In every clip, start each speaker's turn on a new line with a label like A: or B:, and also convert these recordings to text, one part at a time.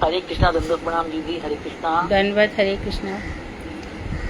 A: हरे कृष्णा, दंडवत प्रणाम दीदी, हरे कृष्णा।
B: धन्यवाद, हरे कृष्णा।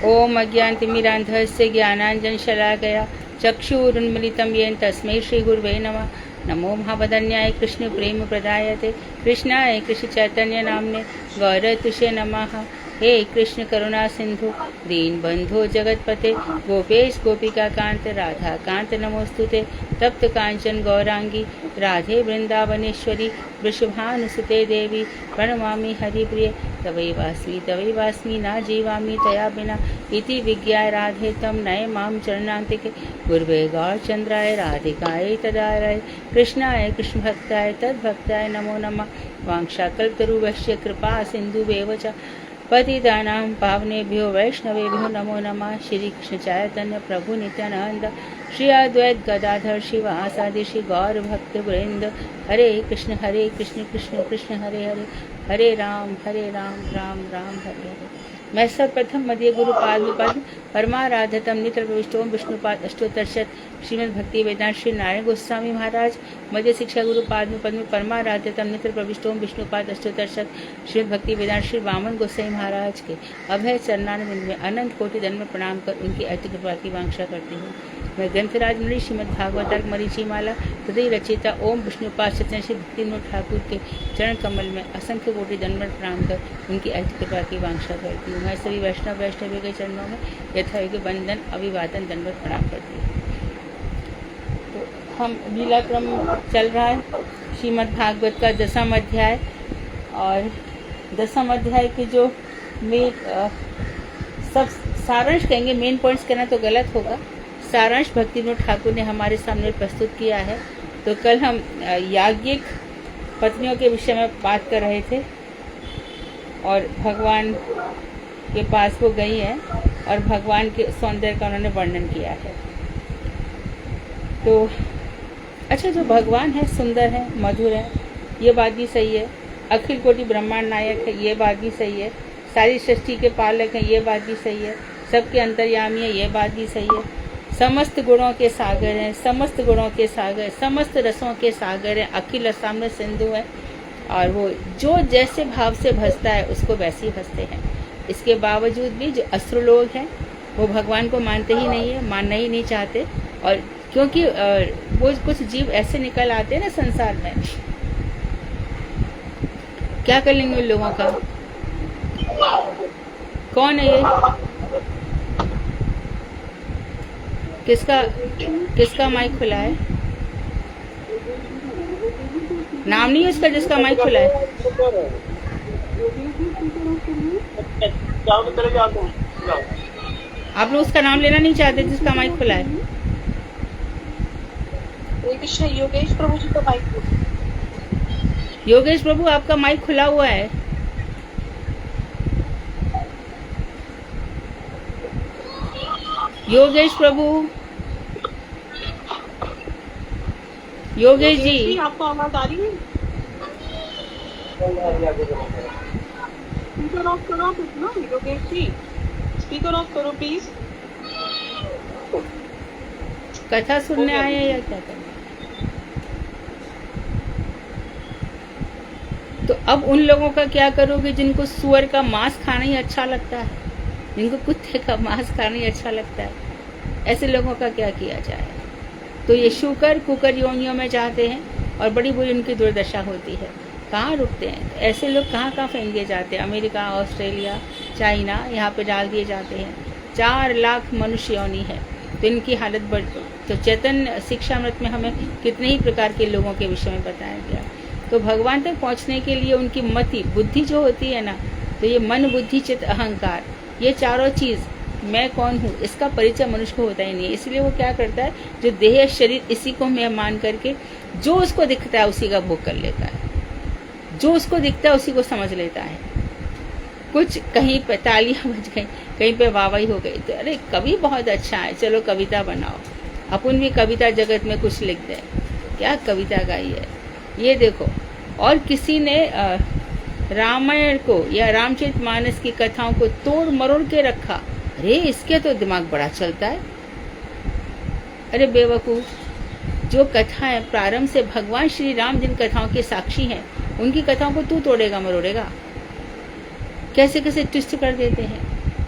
B: ओम अज्ञानतिमिरान्धस्य ज्ञानाञ्जनशलाकया चक्षुरुन्मिलितं येन तस्मै श्रीगुरुवे नमः। नमो महावदन्याय कृष्ण प्रेम प्रदायते कृष्णाय कृष्ण चैतन्य नामने गौरतुषे नमः। हे कृष्ण करुणा सिंधु दीन बंधु जगतपते गोपेश गोपिका कांत राधा कांत नमोस्तुते। तप्त कांचन गौरांगी राधे वृंदावनेश्वरी वृषभानुसुते देवी प्रणमामि हरिप्रिय। तवैवास्मि न जीवामि तया बिना इति विज्ञाय राधे तम नये माम चरणान्तिके। गुरुवे गौरचंद्राय राधिकाय तदाराय कृष्णाय कृष्ण भक्ताय तद्भक्ताय नमो नमः। वांछाकल्पतरुभ्यश्च कृपा सिन्धुभ्येव च पतितानां पावनेभ्यो वैष्णवेभ्यो नमो नमः। श्री कृष्ण चैतन्य प्रभु नित्यानंद श्री अद्वैत गदाधर शिवासादि श्री गौर भक्त वृंद। हरे कृष्ण कृष्ण कृष्ण हरे हरे, हरे राम राम राम हरे हरे। मैं सर्वप्रथम मध्य गुरु पाद परमाराधतम नित्र प्रविष्टोम विष्णुपाद अष्टोत्तरशत श्रीमद् भक्ति वेदांत श्री नारायण गोस्वामी महाराज मध्य शिक्षा गुरु पाद परमाराधतम नित्र प्रविष्टोम विष्णुपाद अष्टोत्तरशत श्रीमद् भक्ति वेदांत श्री वामन गोसाई महाराज के अभय चरणारविंद में अनंत कोटि दंड प्रणाम कर उनकी अति कृपा की वांछा करती हूँ। मैं ग्रंथराज मुनि श्रीमद् भागवत मरीचि माला हृदय रचिता ओम विष्णुपाद सत्यन श्री भक्तिविनोद ठाकुर के चरण कमल में असंख्य कोटि दंडवत प्रणाम कर उनकी अति कृपा की वांछा करती हूँ। मैं सभी वैष्णवी के चरणों में यथायोग्य वंदन अभिवादन दंडवत प्रणाम करती हूँ। तो हम लीलाक्रम चल रहा है श्रीमद् भागवत का 10वां अध्याय, और 10वां अध्याय के जो सब सारांश कहेंगे, मेन पॉइंट्स कहना तो गलत होगा, सारांश भक्तिविनोद ठाकुर ने हमारे सामने प्रस्तुत किया है। तो कल हम याज्ञिक पत्नियों के विषय में बात कर रहे थे और भगवान के पास वो गई हैं और भगवान के सौंदर्य का उन्होंने वर्णन किया है। तो अच्छा, जो भगवान है सुंदर है, मधुर है, ये बात भी सही है। अखिल कोटि ब्रह्मांड नायक है, ये बात भी सही है। सारी सृष्टि के पालक हैं, ये बात भी सही है। सबके अंतर्यामी है, ये बात भी सही है। समस्त गुणों के सागर हैं, समस्त गुणों के सागर, समस्त रसों के सागर हैं। अखिल रसाम में सिंधु है, और वो जो जैसे भाव से भसता है उसको वैसे ही भसते हैं। इसके बावजूद भी जो असुर लोग हैं वो भगवान को मानते ही नहीं है, मानना ही नहीं चाहते। और क्योंकि वो कुछ जीव ऐसे निकल आते हैं ना संसार में, क्या कर लेंगे उन लोगों का। कौन है ये, किसका माइक खुला है? नाम नहीं है उसका जिसका माइक खुला है। आप लोग उसका नाम लेना नहीं चाहते जिसका माइक खुला है?
C: योगेश प्रभु जी का माइक।
B: योगेश प्रभु, आपका माइक खुला हुआ है। योगेश प्रभु, योगेश जी,
C: आपको आवाज आ रही है? स्पीकर ऑफ करो ना योगेश जी, स्पीकर ऑफ करो प्लीज।
B: कथा सुनने आए हैं या क्या करना? तो अब उन लोगों का क्या करोगे जिनको सुअर का मांस खाना ही अच्छा लगता है, जिनको कुत्ते का मांस खाना ही अच्छा लगता है, ऐसे लोगों का क्या किया जाए। तो ये शुकर कुकर योनियों में जाते हैं और बड़ी बुरी उनकी दुर्दशा होती है। कहाँ रुकते हैं ऐसे लोग, कहाँ फेंक दिए जाते हैं। अमेरिका, ऑस्ट्रेलिया, चाइना, यहाँ पे डाल दिए जाते हैं। 4 लाख मनुष्य योनि है, तो इनकी हालत बढ़। तो चैतन्य शिक्षामृत में हमें कितने ही प्रकार के लोगों के विषय में बताया गया। तो भगवान तक पहुँचने के लिए उनकी मति बुद्धि जो होती है ना, तो ये मन बुद्धि चित्त अहंकार, ये चारों चीज़, मैं कौन हूँ, इसका परिचय मनुष्य को होता ही नहीं है। इसलिए वो क्या करता है, जो देह शरीर इसी को मैं मान करके जो उसको दिखता है उसी का भोग कर लेता है, जो उसको दिखता है उसी को समझ लेता है। कुछ कहीं पे तालियां बज गई, कहीं पे वाहवाही हो गई, तो अरे कवि बहुत अच्छा है, चलो कविता बनाओ, अपन भी कविता जगत में कुछ लिख दें। क्या कविता गाई है ये देखो। और किसी ने रामायण को या रामचरितमानस की कथाओं को तोड़ मरोड़ के रखा, अरे इसके तो दिमाग बड़ा चलता है। अरे बेवकूफ, जो कथा है प्रारंभ से भगवान श्री राम जिन कथाओं के साक्षी हैं उनकी कथाओं को तू तोड़ेगा मरोड़ेगा? कैसे कैसे ट्विस्ट कर देते हैं।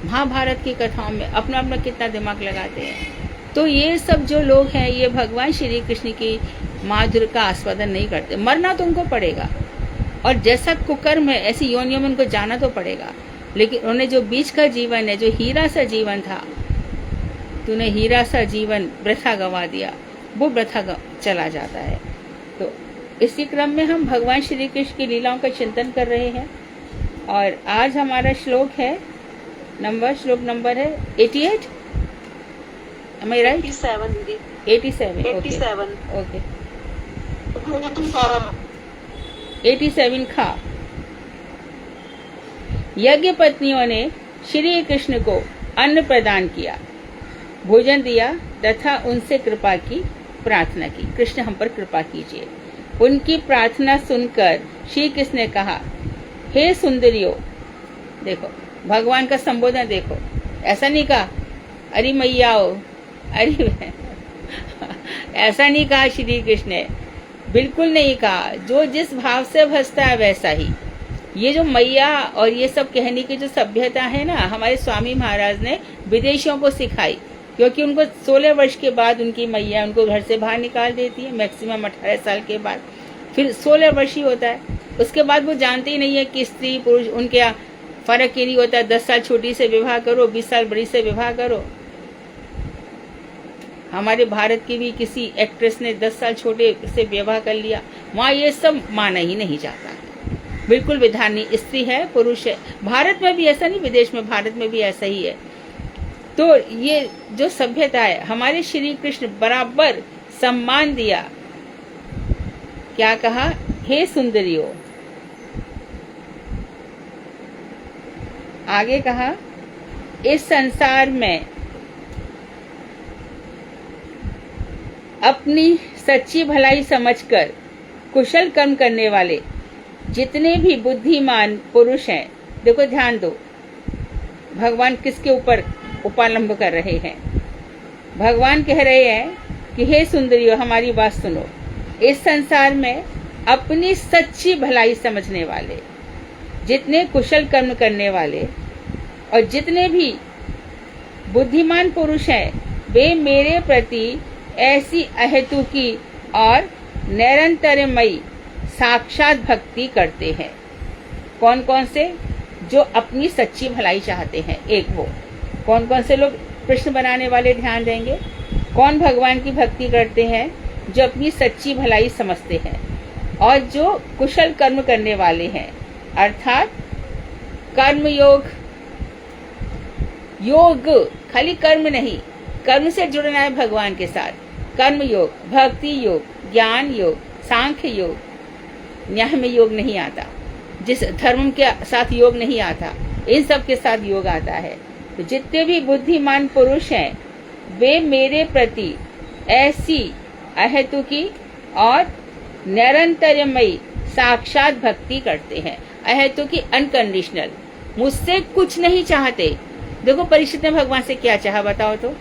B: महाभारत की कथाओं में अपना अपना कितना दिमाग लगाते हैं। तो ये सब जो लोग हैं ये भगवान श्री कृष्ण की माधुर्य का आस्वादन नहीं करते। मरना तो उनको पड़ेगा, और जैसा कुकर्म है ऐसी योनियों में उनको जाना तो पड़ेगा। लेकिन उन्हें जो बीच का जीवन है, जो हीरा सा जीवन था, तूने हीरा सा जीवन वृथा गंवा दिया, वो वृथा चला जाता है। तो इसी क्रम में हम भगवान श्री कृष्ण की लीलाओं का चिंतन कर रहे हैं। और आज हमारा श्लोक नंबर है 88। Am I right?
C: 87 दीदी।
B: 87 ओके 87 खा। यज्ञ पत्नियों ने श्री कृष्ण को अन्न प्रदान किया, भोजन दिया तथा उनसे कृपा की प्रार्थना की। कृष्ण हम पर कृपा कीजिए। उनकी प्रार्थना सुनकर श्री कृष्ण ने कहा, हे सुंदरियों, देखो भगवान का संबोधन देखो, ऐसा नहीं कहा अरे मैयाओ, अरे ऐसा नहीं कहा श्री कृष्ण ने, बिल्कुल नहीं कहा। जो जिस भाव से भजता है वैसा ही। ये जो मैया और ये सब कहने की जो सभ्यता है ना, हमारे स्वामी महाराज ने विदेशियों को सिखाई, क्योंकि उनको 16 वर्ष के बाद उनकी मैया उनको घर से बाहर निकाल देती है, मैक्सिमम 18 साल के बाद। फिर 16 वर्ष ही होता है, उसके बाद वो जानते ही नहीं है कि स्त्री पुरुष उनके फर्क ही नहीं होता। 10 साल छोटी से विवाह करो, 20 साल बड़ी से विवाह करो। हमारे भारत की भी किसी एक्ट्रेस ने 10 साल छोटे से विवाह कर लिया, वहाँ ये सब माना ही नहीं जाता। बिल्कुल विधान नहीं, स्त्री है पुरुष है। भारत में भी ऐसा नहीं, विदेश में, भारत में भी ऐसा ही है। तो ये जो सभ्यता है, हमारे श्री कृष्ण बराबर सम्मान दिया। क्या कहा? हे सुंदरियों। आगे कहा, इस संसार में अपनी सच्ची भलाई समझकर कुशल कर्म करने वाले जितने भी बुद्धिमान पुरुष हैं, देखो ध्यान दो, भगवान किसके ऊपर उपालंब कर रहे हैं। भगवान कह रहे हैं कि हे सुंदरियों, हमारी बात सुनो। इस संसार में अपनी सच्ची भलाई समझने वाले, जितने कुशल कर्म करने वाले और जितने भी बुद्धिमान पुरुष हैं, वे मेरे प्रति ऐसी अहेतुकी और निरंतरमयी साक्षात भक्ति करते हैं। कौन कौन से? जो अपनी सच्ची भलाई चाहते हैं। एक वो कौन कौन से लोग कृष्ण बनाने वाले ध्यान देंगे। कौन भगवान की भक्ति करते हैं? जो अपनी सच्ची भलाई समझते हैं और जो कुशल कर्म करने वाले हैं, अर्थात कर्म योग। योग खाली कर्म नहीं, कर्म से जुड़ना है भगवान के साथ। कर्म योग, भक्ति योग, ज्ञान योग, सांख्य योग। न्याय में योग नहीं आता, जिस धर्म के साथ योग नहीं आता, इन सब के साथ योग आता है। तो जितने भी बुद्धिमान पुरुष हैं, वे मेरे प्रति ऐसी अहेतुकी और निरंतरमयी साक्षात भक्ति करते हैं। अहेतुकी अनकंडीशनल, मुझसे कुछ नहीं चाहते। देखो परीक्षित ने भगवान से क्या चाहा बताओ तो।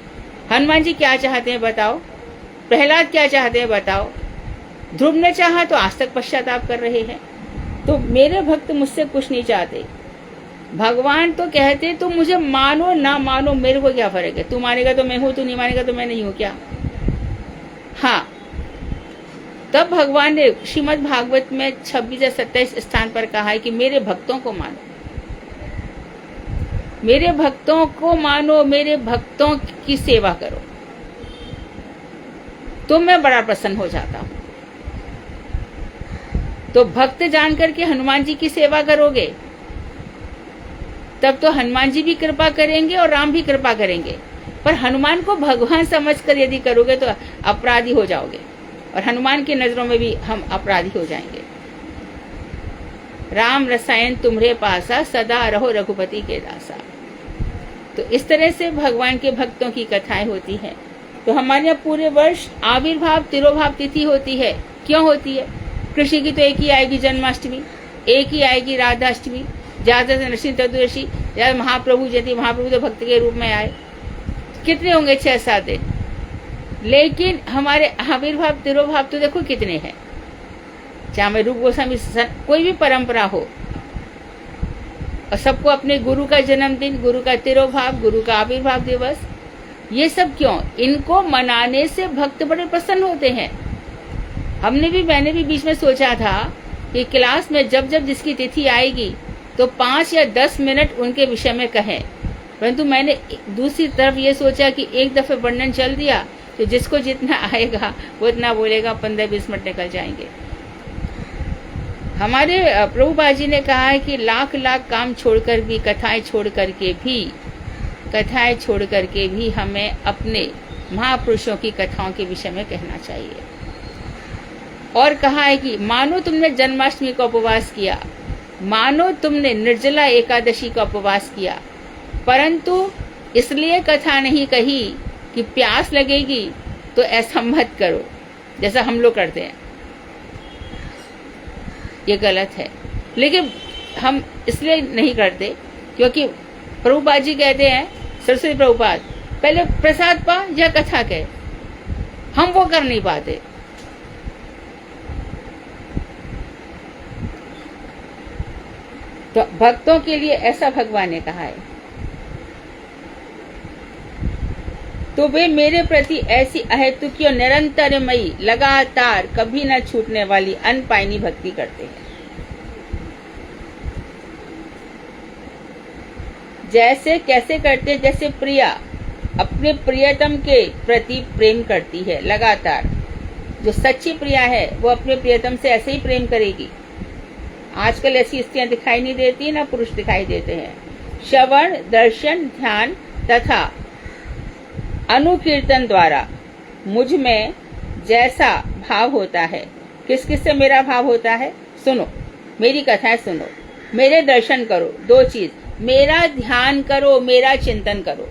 B: हनुमान जी क्या चाहते हैं बताओ। प्रहलाद क्या चाहते हैं बताओ। ध्रुव ने चाहा तो आज तक पश्चाताप कर रहे हैं। तो मेरे भक्त मुझसे कुछ नहीं चाहते। भगवान तो कहते तुम मुझे मानो ना मानो, मेरे को क्या फर्क है। तू मानेगा तो मैं हूं, तू नहीं मानेगा तो मैं नहीं हूं क्या। हाँ, तब भगवान ने श्रीमद् भागवत में 26 या 27 स्थान पर कहा है कि मेरे भक्तों को मानो, मेरे भक्तों को मानो, मेरे भक्तों की सेवा करो, तो मैं बड़ा प्रसन्न हो जाता हूं। तो भक्त जान करके हनुमान जी की सेवा करोगे, तब तो हनुमान जी भी कृपा करेंगे और राम भी कृपा करेंगे। पर हनुमान को भगवान समझकर यदि करोगे तो अपराधी हो जाओगे, और हनुमान की नजरों में भी हम अपराधी हो जाएंगे। राम रसायन तुम्हारे पासा, सदा रहो रघुपति के दासा। तो इस तरह से भगवान के भक्तों की कथाएं होती हैं। तो हमारे यहाँ पूरे वर्ष आविर्भाव तिरोभाव तिथि होती है। क्यों होती है? कृष्ण की तो एक ही आएगी जन्माष्टमी, एक ही आएगी राधाष्टमी, ज्यादा से नरसिंह चतुर्दशी, ज्यादा महाप्रभु जयंती। महाप्रभु तो भक्त के रूप में आए, कितने होंगे? 6-7 दिन। लेकिन हमारे आविर्भाव तिरोभाव तो देखो कितने हैं। चाहे हमें रूप गोस्वामी कोई भी परंपरा हो, और सबको अपने गुरु का जन्मदिन, गुरु का तिरोभाव, गुरु का आविर्भाव दिवस, ये सब क्यों? इनको मनाने से भक्त बड़े प्रसन्न होते हैं। मैंने भी बीच में सोचा था कि क्लास में जब जब जिसकी तिथि आएगी तो 5 या 10 मिनट उनके विषय में कहें, परंतु मैंने दूसरी तरफ ये सोचा कि एक दफे वर्णन चल दिया तो जिसको जितना आएगा वो इतना बोलेगा, 15-20 मिनट निकल जाएंगे। हमारे प्रभुपाद जी ने कहा है कि लाख लाख काम छोड़कर भी, कथाएं छोड़ करके भी हमें अपने महापुरुषों की कथाओं के विषय में कहना चाहिए। और कहा है कि मानो तुमने जन्माष्टमी का उपवास किया, मानो तुमने निर्जला एकादशी का उपवास किया, परंतु इसलिए कथा नहीं कही कि प्यास लगेगी तो ऐसा मत करो जैसा हम लोग करते हैं, ये गलत है। लेकिन हम इसलिए नहीं करते क्योंकि प्रभुपाद जी कहते हैं, सरस्वती प्रभुपाद, पहले प्रसाद पा या कथा कहे, हम वो कर नहीं पाते। तो भक्तों के लिए ऐसा भगवान ने कहा है, तो वे मेरे प्रति ऐसी अहेतुकी और निरंतरमयी, लगातार कभी न छूटने वाली अनपायनी भक्ति करते हैं। जैसे कैसे करते हैं? जैसे प्रिया अपने प्रियतम के प्रति प्रेम करती है लगातार। जो सच्ची प्रिया है वो अपने प्रियतम से ऐसे ही प्रेम करेगी। आजकल ऐसी स्त्रियां दिखाई नहीं देती, ना पुरुष दिखाई देते हैं। श्रवण, दर्शन, ध्यान तथा अनुकीर्तन द्वारा मुझ में जैसा भाव होता है, किस किस से मेरा भाव होता है? सुनो, मेरी कथाएं सुनो, मेरे दर्शन करो। 2 चीज, मेरा ध्यान करो, मेरा चिंतन करो।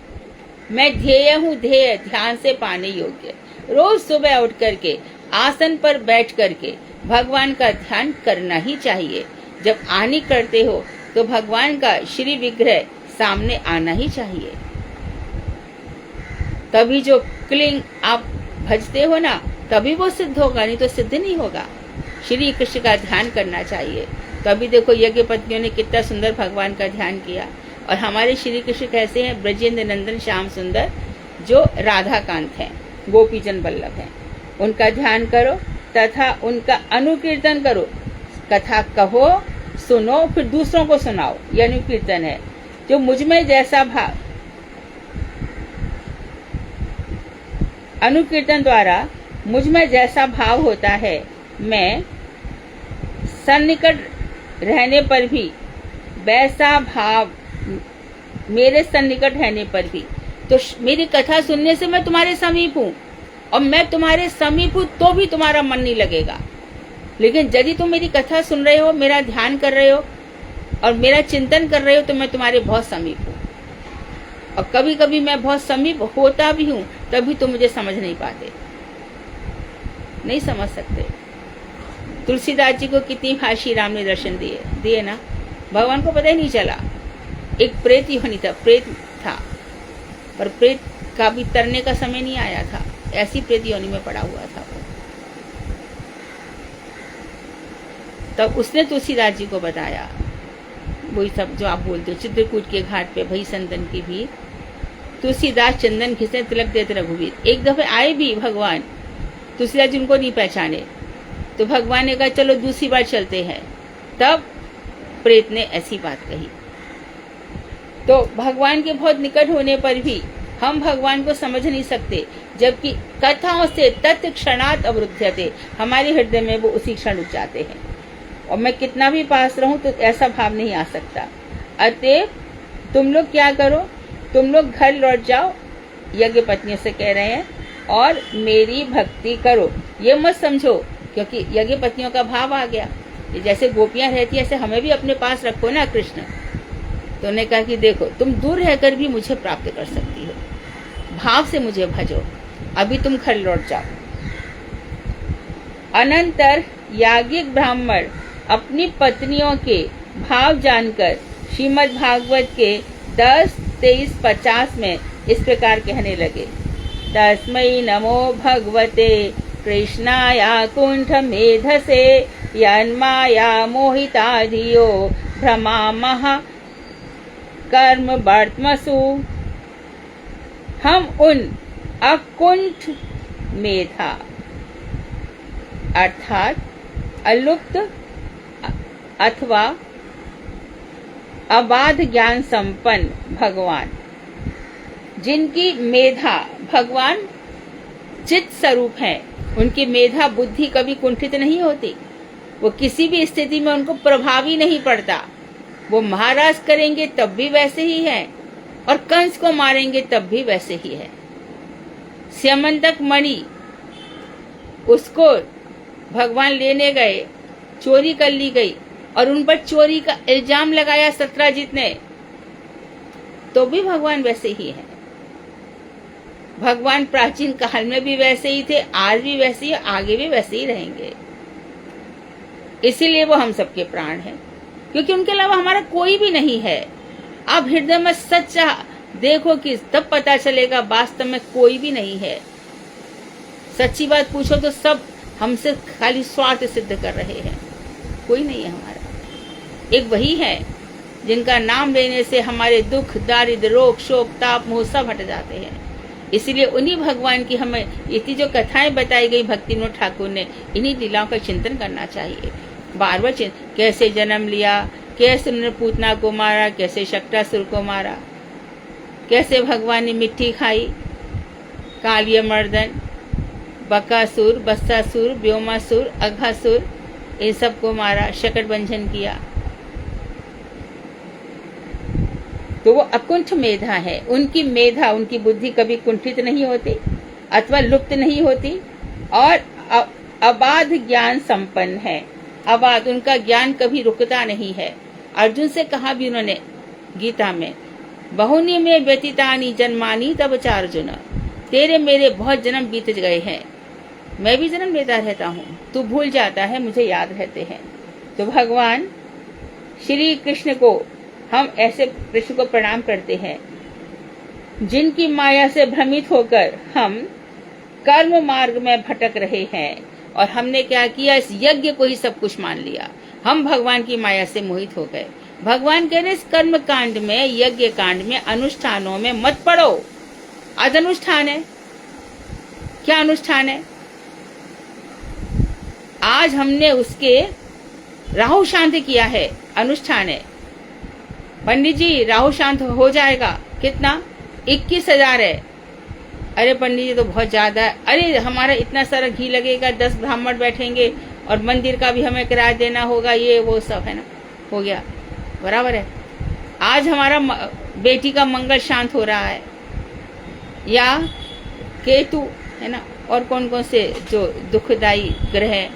B: मैं ध्येय हूँ, ध्येय ध्यान से पाने योग्य। रोज सुबह उठ करके आसन पर बैठ करके भगवान का ध्यान करना ही चाहिए। जब आनी करते हो तो भगवान का श्री विग्रह सामने आना ही चाहिए। तभी जो क्लिंग आप भजते हो ना, तभी वो सिद्ध होगा, नहीं तो सिद्ध नहीं होगा। श्री कृष्ण का ध्यान करना चाहिए। तो अभी देखो यज्ञ पत्नियों ने कितना सुंदर भगवान का ध्यान किया। और हमारे श्री कृष्ण कैसे हैं? ब्रजेंद्र नंदन श्याम सुंदर, जो राधा कांत हैं, गोपीजन वल्लभ हैं। उनका ध्यान करो तथा उनका अनुकीर्तन करो। कथा कहो, सुनो, फिर दूसरों को सुनाओ, ये अनुकीर्तन है। जो मुझ में जैसा भाव, अनुकीर्तन द्वारा मुझ में जैसा भाव होता है, मैं सन्निकट रहने पर भी वैसा भाव, मेरे सन्निकट रहने पर भी, तो मेरी कथा सुनने से मैं तुम्हारे समीप हूँ, और मैं तुम्हारे समीप हूँ तो भी तुम्हारा मन नहीं लगेगा। लेकिन यदि तुम मेरी कथा सुन रहे हो, मेरा ध्यान कर रहे हो और मेरा चिंतन कर रहे हो, तो मैं तुम्हारे बहुत समीप हूँ। और कभी कभी मैं बहुत समीप होता भी हूँ, तभी तुम मुझे समझ नहीं पाते, नहीं समझ सकते। तुलसीदास जी को कितनी बार श्री राम ने दर्शन दिए ना, भगवान को पता ही नहीं चला। एक प्रेत योनि था, प्रेत था, पर प्रेत का भी तरने का समय नहीं आया था, ऐसी प्रेत योनि में पड़ा हुआ था वो। तब उसने तुलसीदास जी को बताया, वही सब जो आप बोलते हो, चित्रकूट के घाट पे भई संतन की भी तुलसीदास चंदन घिसे तिलक देते रघुवीर। एक दफे आए भी भगवान, तुलसीदास जी उनको नहीं पहचाने, तो भगवान ने कहा चलो दूसरी बार चलते हैं। तब प्रेत ने ऐसी बात कही। तो भगवान के बहुत निकट होने पर भी हम भगवान को समझ नहीं सकते, जबकि कथाओं से तत्क्षणात् अवरुध्यते, हमारे हृदय में वो उसी क्षण रुक जाते हैं। और मैं कितना भी पास रहूं तो ऐसा भाव नहीं आ सकता। अतएव तुम लोग क्या करो, तुम लोग घर लौट जाओ, यज्ञ पत्नियों से कह रहे हैं, और मेरी भक्ति करो। ये मत समझो क्योंकि यज्ञ पत्नियों का भाव आ गया, जैसे गोपियां रहती है ऐसे हमें भी अपने पास रखो ना कृष्ण। तो उन्होंने कहा कि देखो तुम दूर रहकर भी मुझे प्राप्त कर सकती हो, भाव से मुझे भजो, अभी तुम घर लौट जाओ। अनंतर याज्ञिक ब्राह्मण अपनी पत्नियों के भाव जानकर श्रीमद् भागवत के 10, 23, 50 में इस प्रकार कहने लगे। तस्मै नमो भगवते कृष्णाया कुंठ मेधसे यन्माया मोहिता धियो भ्रमामः कर्म वर्त्मसु। हम उन अकुंठ मेधा अर्थात अलुप्त अथवा अबाध ज्ञान संपन्न भगवान, जिनकी मेधा भगवान चित स्वरूप है, उनकी मेधा बुद्धि कभी कुंठित नहीं होती। वो किसी भी स्थिति में उनको प्रभाव ही नहीं पड़ता। वो महाराज करेंगे तब भी वैसे ही है और कंस को मारेंगे तब भी वैसे ही है। स्यमंतक मणि उसको भगवान लेने गए, चोरी कर ली गई और उन पर चोरी का इल्जाम लगाया सत्राजित ने, तो भी भगवान वैसे ही है। भगवान प्राचीन काल में भी वैसे ही थे, आज भी वैसे ही, आगे भी वैसे ही रहेंगे। इसीलिए वो हम सबके प्राण हैं, क्योंकि उनके अलावा हमारा कोई भी नहीं है। आप हृदय में सच्चा देखो कि तब पता चलेगा वास्तव में कोई भी नहीं है। सच्ची बात पूछो तो सब हमसे खाली स्वार्थ सिद्ध कर रहे हैं, कोई नहीं है हमारा। एक वही है जिनका नाम लेने से हमारे दुख, दारिद्र, रोग, शोक, ताप, मोह सब हट जाते हैं। इसीलिए उन्हीं भगवान की हमें इतनी जो कथाएं बताई गई भक्ति विनोद ठाकुर ने, इन्हीं लीलाओं का चिंतन करना चाहिए। बार बार कैसे जन्म लिया, कैसे उन्होंने पूतना को मारा, कैसे शक्टासुर को मारा, कैसे भगवान ने मिट्टी खाई, कालिय मर्दन, बकासुर, बस्सासुर, व्योमासुर, अघासुर, इन सबको मारा, शकट भंजन किया। तो वो अकुंठ मेधा है। उनकी मेधा, उनकी बुद्धि कभी कुंठित नहीं होती अथवा लुप्त नहीं होती और अबाध ज्ञान संपन्न है। अबाध, उनका ज्ञान कभी रुकता नहीं है। अर्जुन से कहा भी उन्होंने गीता में, बहुनी में व्यतीतानि जन्मानि तब च अर्जुन, तेरे मेरे बहुत जन्म बीत गए हैं, मैं भी जन्म लेता रहता हूँ, तू भूल जाता है, मुझे याद रहते हैं। तो भगवान श्री कृष्ण को हम ऐसे कृष्ण को प्रणाम करते हैं जिनकी माया से भ्रमित होकर हम कर्म मार्ग में भटक रहे हैं और हमने क्या किया, इस यज्ञ को ही सब कुछ मान लिया। हम भगवान की माया से मोहित हो गए। भगवान कह रहे इस कर्म कांड में, यज्ञ कांड में, अनुष्ठानों में मत पड़ो। आज अनुष्ठान है, क्या अनुष्ठान है? आज हमने उसके राहु शांत किया है, अनुष्ठान है। पंडित जी राहु शांत हो जाएगा, कितना? 21,000 है। अरे पंडित जी तो बहुत ज्यादा है। अरे हमारा इतना सारा घी लगेगा, 10 ब्राह्मण बैठेंगे और मंदिर का भी हमें किराया देना होगा, ये वो सब है ना, हो गया, बराबर है। आज हमारा बेटी का मंगल शांत हो रहा है, या केतु है ना, और कौन कौन से जो दुखदायी ग्रह है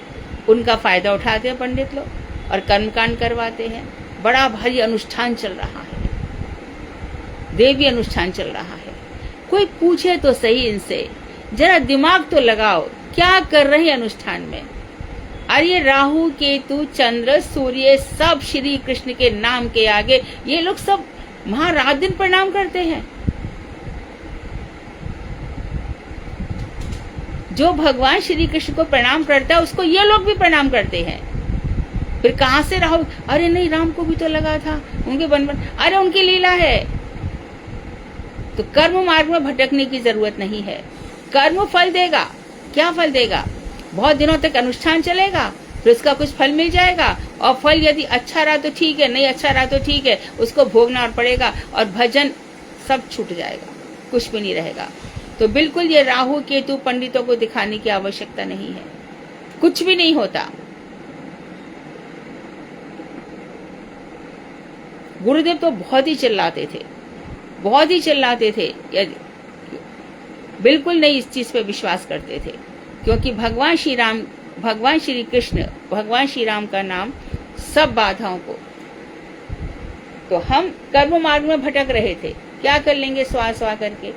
B: उनका फायदा उठाते हैं पंडित लोग और कर्मकांड करवाते हैं। बड़ा भारी अनुष्ठान चल रहा है, देवी अनुष्ठान चल रहा है। कोई पूछे तो सही इनसे, जरा दिमाग तो लगाओ, क्या कर रहे हैं अनुष्ठान में? अरे राहु, केतु, चंद्र, सूर्य सब श्री कृष्ण के नाम के आगे ये लोग सब महारात दिन प्रणाम करते हैं। जो भगवान श्री कृष्ण को प्रणाम करता है उसको ये लोग भी प्रणाम करते हैं। फिर कहां से राहु? अरे नहीं, राम को भी तो लगा था, उनके बन अरे उनकी लीला है। तो कर्म मार्ग में भटकने की जरूरत नहीं है। कर्म फल देगा। क्या फल देगा? बहुत दिनों तक अनुष्ठान चलेगा, फिर उसका कुछ फल मिल जाएगा और फल यदि अच्छा रहा तो ठीक है, नहीं अच्छा रहा तो ठीक है, उसको भोगना और पड़ेगा और भजन सब छूट जाएगा, कुछ भी नहीं रहेगा। तो बिल्कुल ये राहु केतु पंडितों को दिखाने की आवश्यकता नहीं है, कुछ भी नहीं होता। गुरुदेव तो बहुत ही चिल्लाते थे, बहुत ही चिल्लाते थे, बिल्कुल नहीं इस चीज पे विश्वास करते थे, क्योंकि भगवान श्री राम, भगवान श्री कृष्ण, भगवान श्री राम का नाम सब बाधाओं को। तो हम कर्म मार्ग में भटक रहे थे, क्या कर लेंगे? स्वा करके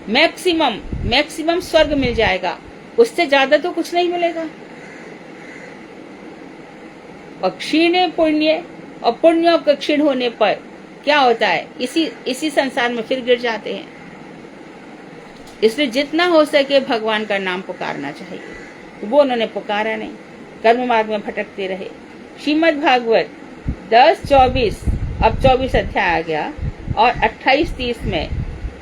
B: मैक्सिमम स्वर्ग मिल जाएगा, उससे ज्यादा तो कुछ नहीं मिलेगा। और क्षीण पुण्य, और पुण्य का क्षीण होने पर क्या होता है? इसी संसार में फिर गिर जाते हैं। इसलिए जितना हो सके भगवान का नाम पुकारना चाहिए। तो वो उन्होंने पुकारा नहीं, कर्म मार्ग में भटकते रहे। श्रीमद् भागवत 10-24, अब 24 अध्याय आ गया, और 28-30 में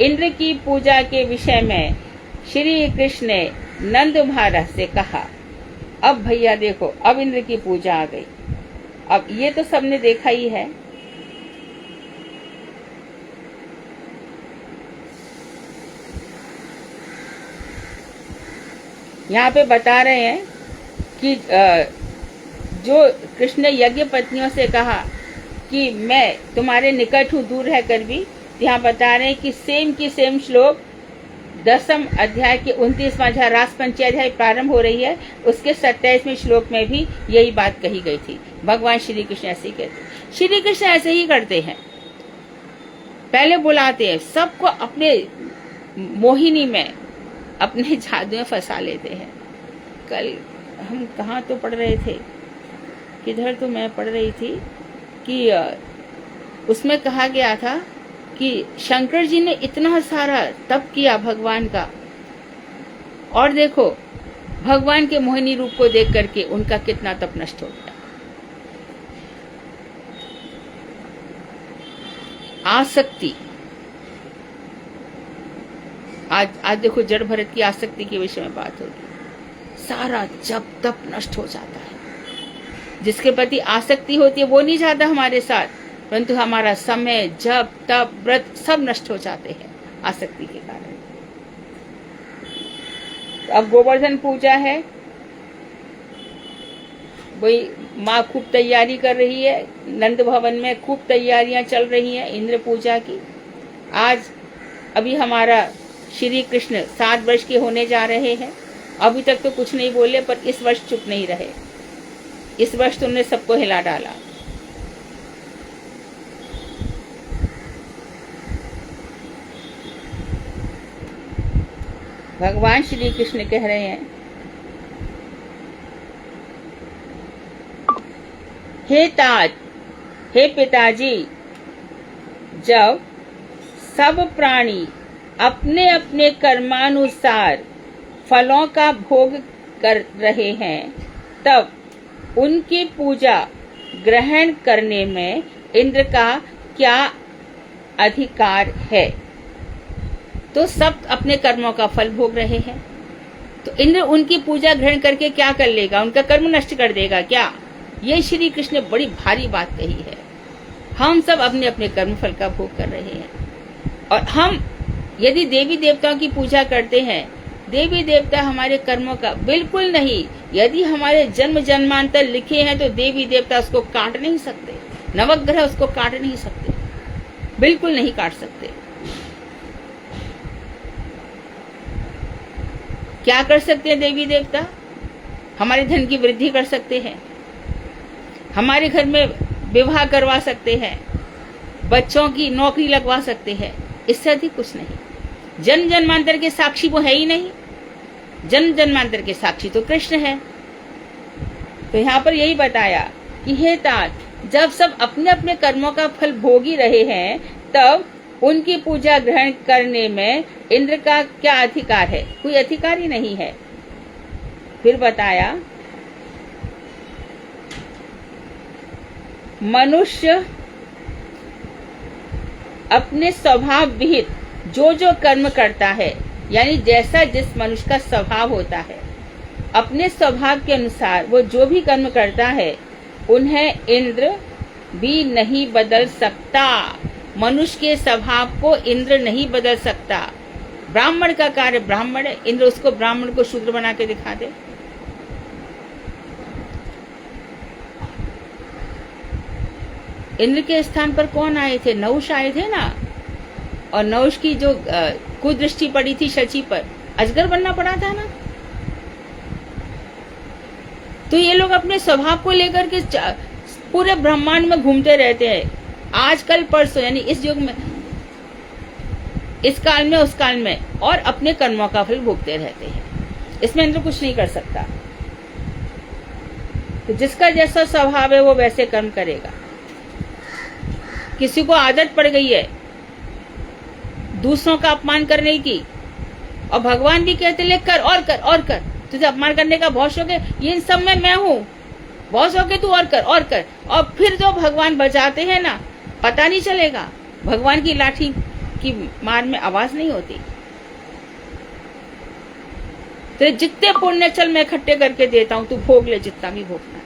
B: इंद्र की पूजा के विषय में श्री कृष्ण ने नंद महाराज से कहा। अब भैया देखो, अब इंद्र की पूजा आ गई। अब ये तो सबने देखा ही है। यहाँ पे बता रहे हैं कि जो कृष्ण ने यज्ञ पत्नियों से कहा कि मैं तुम्हारे निकट हूँ दूर रहकर भी, यहाँ बता रहे हैं कि सेम की सेम श्लोक 10वें अध्याय के 29वां जहाँ रास पंचमी अध्याय प्रारंभ हो रही है, उसके 27वें श्लोक में भी यही बात कही गई थी। भगवान श्री कृष्ण ऐसे ही कहते, श्री कृष्ण ऐसे ही करते हैं। पहले बुलाते हैं सबको, अपने मोहिनी में, अपने जादू में फंसा लेते हैं। कल हम कहाँ तो पढ़ रहे थे, किधर तो मैं पढ़ रही थी कि उसमें कहा गया था कि शंकर जी ने इतना सारा तप किया भगवान का, और देखो भगवान के मोहिनी रूप को देख करके उनका कितना तप नष्ट हो गया। आसक्ति, आज देखो जड़ भरत की आसक्ति के विषय में बात होगी। सारा जप तप नष्ट हो जाता है। जिसके प्रति आसक्ति होती है वो नहीं जाता हमारे साथ, परंतु हमारा समय, जप तप व्रत सब नष्ट हो जाते हैं आसक्ति के कारण। तो अब गोवर्धन पूजा है, वही माँ खूब तैयारी कर रही है। नंद भवन में खूब तैयारियां चल रही हैं इंद्र पूजा की। आज अभी हमारा श्री कृष्ण 7 वर्ष के होने जा रहे हैं। अभी तक तो कुछ नहीं बोले, पर इस वर्ष चुप नहीं रहे। इस वर्ष तुमने सबको हिला डाला। भगवान श्री कृष्ण कह रहे हैं, हे तात, हे पिताजी, जब सब प्राणी अपने अपने कर्मानुसार फलों का भोग कर रहे हैं, तब उनकी पूजा ग्रहण करने में इंद्र का क्या अधिकार है? तो सब अपने कर्मों का फल भोग रहे हैं, तो इंद्र उनकी पूजा ग्रहण करके क्या कर लेगा? उनका कर्म नष्ट कर देगा क्या? ये श्री कृष्ण ने बड़ी भारी बात कही है। हम सब अपने अपने कर्म फल का भोग कर रहे हैं, और हम यदि देवी देवताओं की पूजा करते हैं, देवी देवता हमारे कर्मों का बिल्कुल नहीं। यदि हमारे जन्म जन्मांतर लिखे हैं तो देवी देवता उसको काट नहीं सकते, नवग्रह उसको काट नहीं सकते, बिल्कुल नहीं काट सकते। क्या कर सकते हैं देवी देवता? हमारे धन की वृद्धि कर सकते हैं, हमारे घर में विवाह करवा सकते हैं, बच्चों की नौकरी लगवा सकते हैं, इससे अधिक कुछ नहीं। जन्म जन्मांतर के साक्षी वो है ही नहीं। जन्म जन्मांतर के साक्षी तो कृष्ण है। तो यहाँ पर यही बताया कि हे तात, जब सब अपने अपने कर्मों का फल भोग ही रहे हैं, तब उनकी पूजा ग्रहण करने में इंद्र का क्या अधिकार है? कोई अधिकार ही नहीं है। फिर बताया, मनुष्य अपने स्वभाव विहित जो जो कर्म करता है, यानी जैसा जिस मनुष्य का स्वभाव होता है, अपने स्वभाव के अनुसार वो जो भी कर्म करता है, उन्हें इंद्र भी नहीं बदल सकता। मनुष्य के स्वभाव को इंद्र नहीं बदल सकता। ब्राह्मण का कार्य ब्राह्मण है, इंद्र उसको ब्राह्मण को शूद्र बना के दिखा दे। इंद्र के स्थान पर कौन आए थे? नहुष आए थे ना, और नहुष की जो कुदृष्टि पड़ी थी शची पर, अजगर बनना पड़ा था ना। तो ये लोग अपने स्वभाव को लेकर के पूरे ब्रह्मांड में घूमते रहते हैं, आजकल परसों, यानी इस युग में, इस काल में, उस काल में, और अपने कर्मों का फल भोगते रहते हैं। इसमें इंद्र कुछ नहीं कर सकता। तो जिसका जैसा स्वभाव है वो वैसे कर्म करेगा। किसी को आदत पड़ गई है दूसरों का अपमान करने की, और भगवान भी कहते ले कर और कर और कर, तुझे अपमान करने का बहुत शौक है, ये इन सब में मैं हूँ, बहुत शौक है, तू और कर और कर। और फिर जो भगवान बजाते हैं ना, पता नहीं चलेगा, भगवान की लाठी की मार में आवाज नहीं होती। तो जितने पुण्य चल मैं इकट्ठे करके देता हूं, तू भोग ले जितना भी भोगना है।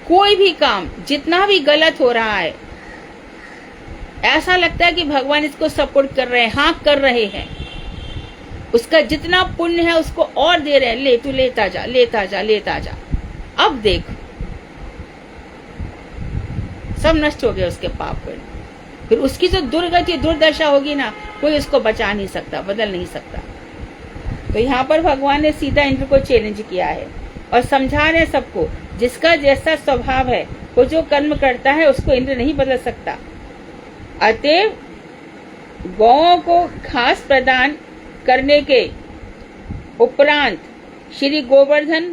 B: कोई भी काम जितना भी गलत हो रहा है, ऐसा लगता है कि भगवान इसको सपोर्ट कर रहे हैं, हाँ कर रहे हैं, उसका जितना पुण्य है उसको और दे रहे हैं, ले तू लेता जा लेता जा लेता जा। अब देख सब नष्ट हो गया उसके पाप पुण्य। फिर उसकी जो दुर्गति दुर्दशा होगी ना, कोई उसको बचा नहीं सकता, बदल नहीं सकता। तो यहाँ पर भगवान ने सीधा इंद्र को चैलेंज किया है और समझा रहे सबको, जिसका जैसा स्वभाव है, वो जो कर्म करता है उसको इंद्र नहीं बदल सकता। अतएव गौओं को घास प्रदान करने के उपरांत श्री गोवर्धन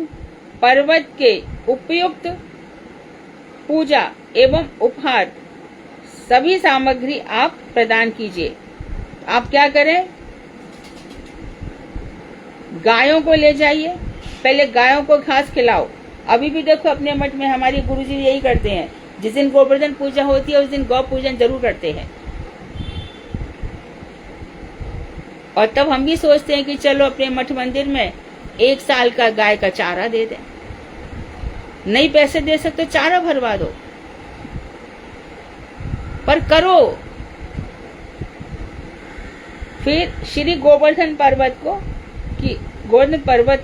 B: पर्वत के उपयुक्त पूजा एवं उपहार सभी सामग्री आप प्रदान कीजिए। आप क्या करें, गायों को ले जाइए, पहले गायों को घास खिलाओ। अभी भी देखो अपने मठ में हमारे गुरुजी यही करते हैं, जिस दिन गोवर्धन पूजा होती है उस दिन गौ पूजन जरूर करते हैं। और तब हम भी सोचते हैं कि चलो अपने मठ मंदिर में 1 साल का गाय का चारा दे दें। नहीं पैसे दे सकते, चारा भरवा दो, पर करो। फिर श्री गोवर्धन पर्वत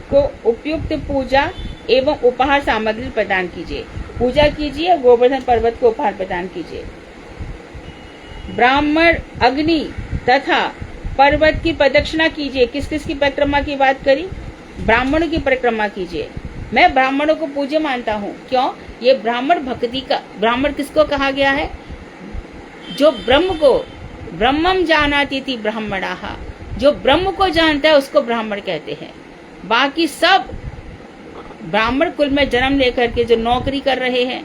B: को उपयुक्त पूजा एवं उपहार सामग्री प्रदान कीजिए। पूजा कीजिए, गोवर्धन पर्वत को उपहार प्रदान कीजिए। ब्राह्मण अग्नि तथा पर्वत की प्रदक्षिणा कीजिए। किस किस की परिक्रमा की बात करी? ब्राह्मणों की परिक्रमा कीजिए। मैं ब्राह्मणों को पूज्य मानता हूँ। क्यों? ये ब्राह्मण भक्ति का, ब्राह्मण किसको कहा गया है? जो ब्रह्म को, ब्रह्मम जानाति थी ब्राह्मणाः, जो ब्रह्म को जानता है उसको ब्राह्मण कहते हैं। बाकी सब ब्राह्मण कुल में जन्म लेकर के जो नौकरी कर रहे हैं,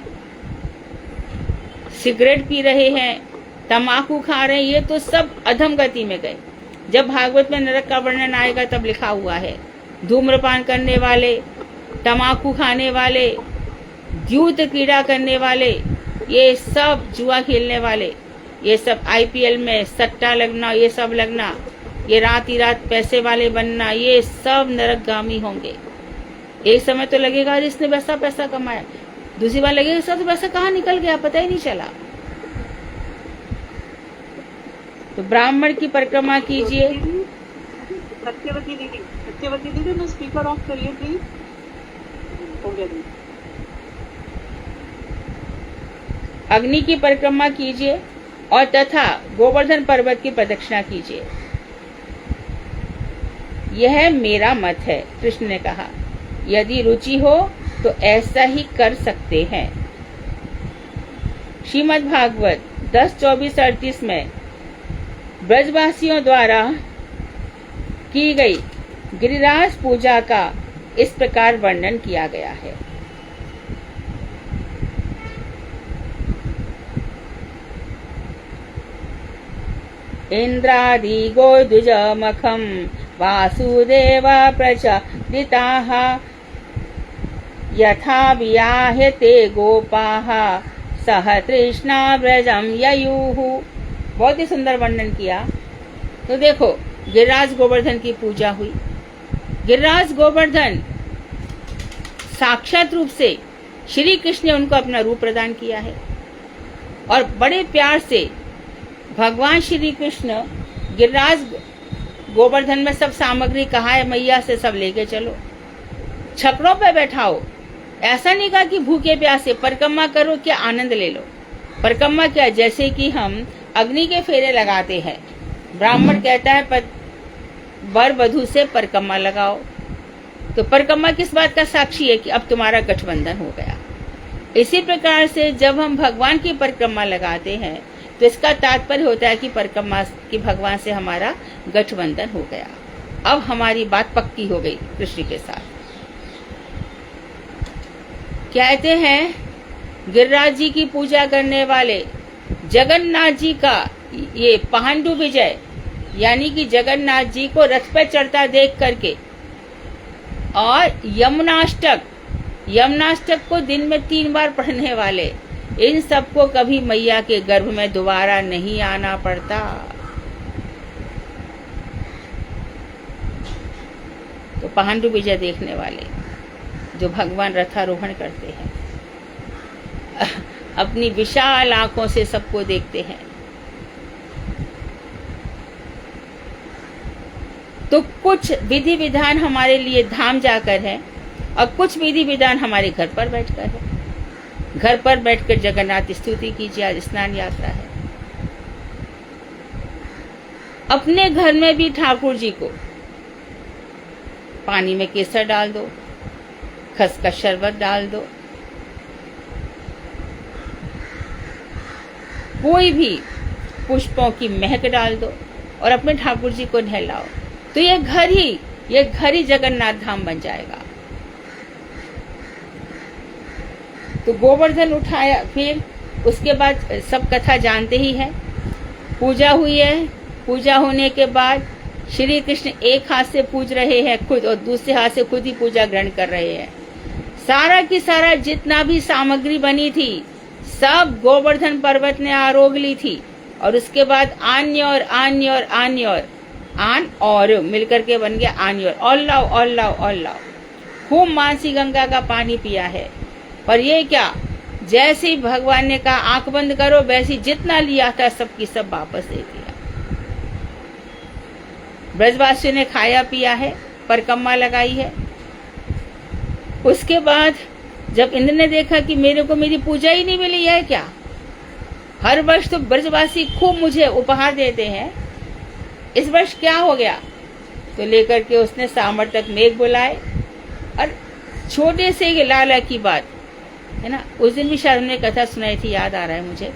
B: सिगरेट पी रहे हैं, तंबाकू खा रहे हैं, ये तो सब अधम गति में गए। जब भागवत में नरक का वर्णन आएगा तब लिखा हुआ है, धूम्रपान करने वाले, तंबाकू खाने वाले, द्यूत क्रीड़ा करने वाले, ये सब जुआ खेलने वाले, ये सब IPL में सट्टा लगना, ये सब लगना, ये रात ही रात पैसे वाले बनना, ये सब नरकगामी होंगे। एक समय तो लगेगा अरे इसने वैसा पैसा कमाया, दूसरी बार लगेगा इसका तो पैसा कहाँ निकल गया, पता ही नहीं चला। तो ब्राह्मण की परिक्रमा कीजिए।
C: सत्यवती दीदी मैं स्पीकर ऑफ करिए प्लीज। हो गया दीदी।
B: अग्नि की परिक्रमा कीजिए और तथा गोवर्धन पर्वत की प्रदक्षिणा कीजिए। यह मेरा मत है, कृष्ण ने कहा। यदि रुचि हो तो ऐसा ही कर सकते हैं। श्रीमद् भागवत 10:24-38 में ब्रजवासियों द्वारा की गई गिरिराज पूजा का इस प्रकार वर्णन किया गया है। इंद्रादि गोद्विजमखम वासुदेव प्रचलिताः यथा वियाह्यते गोपाः सह तृष्णा व्रजम ययुः। बहुत ही सुंदर वर्णन किया। तो देखो, गिरिराज गोवर्धन की पूजा हुई। गिरिराज गोवर्धन साक्षात रूप से श्री कृष्ण ने उनको अपना रूप प्रदान किया है और बड़े प्यार से भगवान श्री कृष्ण गिरिराज गोवर्धन में सब सामग्री कहाँ है मैया से सब लेके चलो, छकड़ों पे बैठाओ। ऐसा नहीं कहा कि भूखे प्यासे परिक्रमा करो, क्या आनंद ले लो। परिक्रमा क्या, जैसे कि हम अग्नि के फेरे लगाते हैं, ब्राह्मण कहता है वर वधू से परिक्रमा लगाओ। तो परिक्रमा किस बात का साक्षी है? कि अब तुम्हारा गठबंधन हो गया। इसी प्रकार से जब हम भगवान की परिक्रमा लगाते हैं तो इसका तात्पर्य होता है कि परिक्रमा की भगवान से हमारा गठबंधन हो गया। अब हमारी बात पक्की हो गई कृष्ण के साथ। कहते हैं गिरिराज जी की पूजा करने वाले जगन्नाथ जी का ये पांडु विजय यानी कि जगन्नाथ जी को रथ पर चढ़ता देख करके, और यमुनाष्टक को दिन में 3 बार पढ़ने वाले, इन सबको कभी मैया के गर्भ में दोबारा नहीं आना पड़ता। तो पांडु विजय देखने वाले जो भगवान रथारोहण करते हैं, अपनी विशाल आंखों से सबको देखते हैं। तो कुछ विधि विधान हमारे लिए धाम जाकर है, और कुछ विधि विधान हमारे घर पर बैठकर है। घर पर बैठकर जगन्नाथ स्तुति कीजिए, आज स्नान यात्रा है। अपने घर में भी ठाकुर जी को पानी में केसर डाल दो, खसखस शरबत डाल दो, कोई भी पुष्पों की महक डाल दो और अपने ठाकुर जी को नहलाओ, तो ये घर ही जगन्नाथ धाम बन जाएगा। तो गोवर्धन उठाया, फिर उसके बाद सब कथा जानते ही है। पूजा हुई है, पूजा होने के बाद श्री कृष्ण एक हाथ से पूज रहे हैं खुद, और दूसरे हाथ से खुद ही पूजा ग्रहण कर रहे हैं। सारा की सारा जितना भी सामग्री बनी थी सब गोवर्धन पर्वत ने आरोग ली थी, और उसके बाद आन और मिलकर के बन गया ऑल। खूब मानसी गंगा का पानी पिया है। पर ये क्या, जैसे ही भगवान ने कहा आंख बंद करो, वैसे जितना लिया था सबकी सब वापस दे दिया। ब्रजवासियों ने खाया पिया है, परिक्रमा लगाई है। उसके बाद जब इंद्र ने देखा कि मेरे को मेरी पूजा ही नहीं मिली है क्या, हर वर्ष तो ब्रजवासी खूब मुझे उपहार देते हैं, इस वर्ष क्या हो गया, तो लेकर के उसने सामर्थक मेघ बुलाए। और छोटे से लाला की बात है ना, उस दिन भी शायद उन्होंने कथा सुनाई थी, याद आ रहा है मुझे।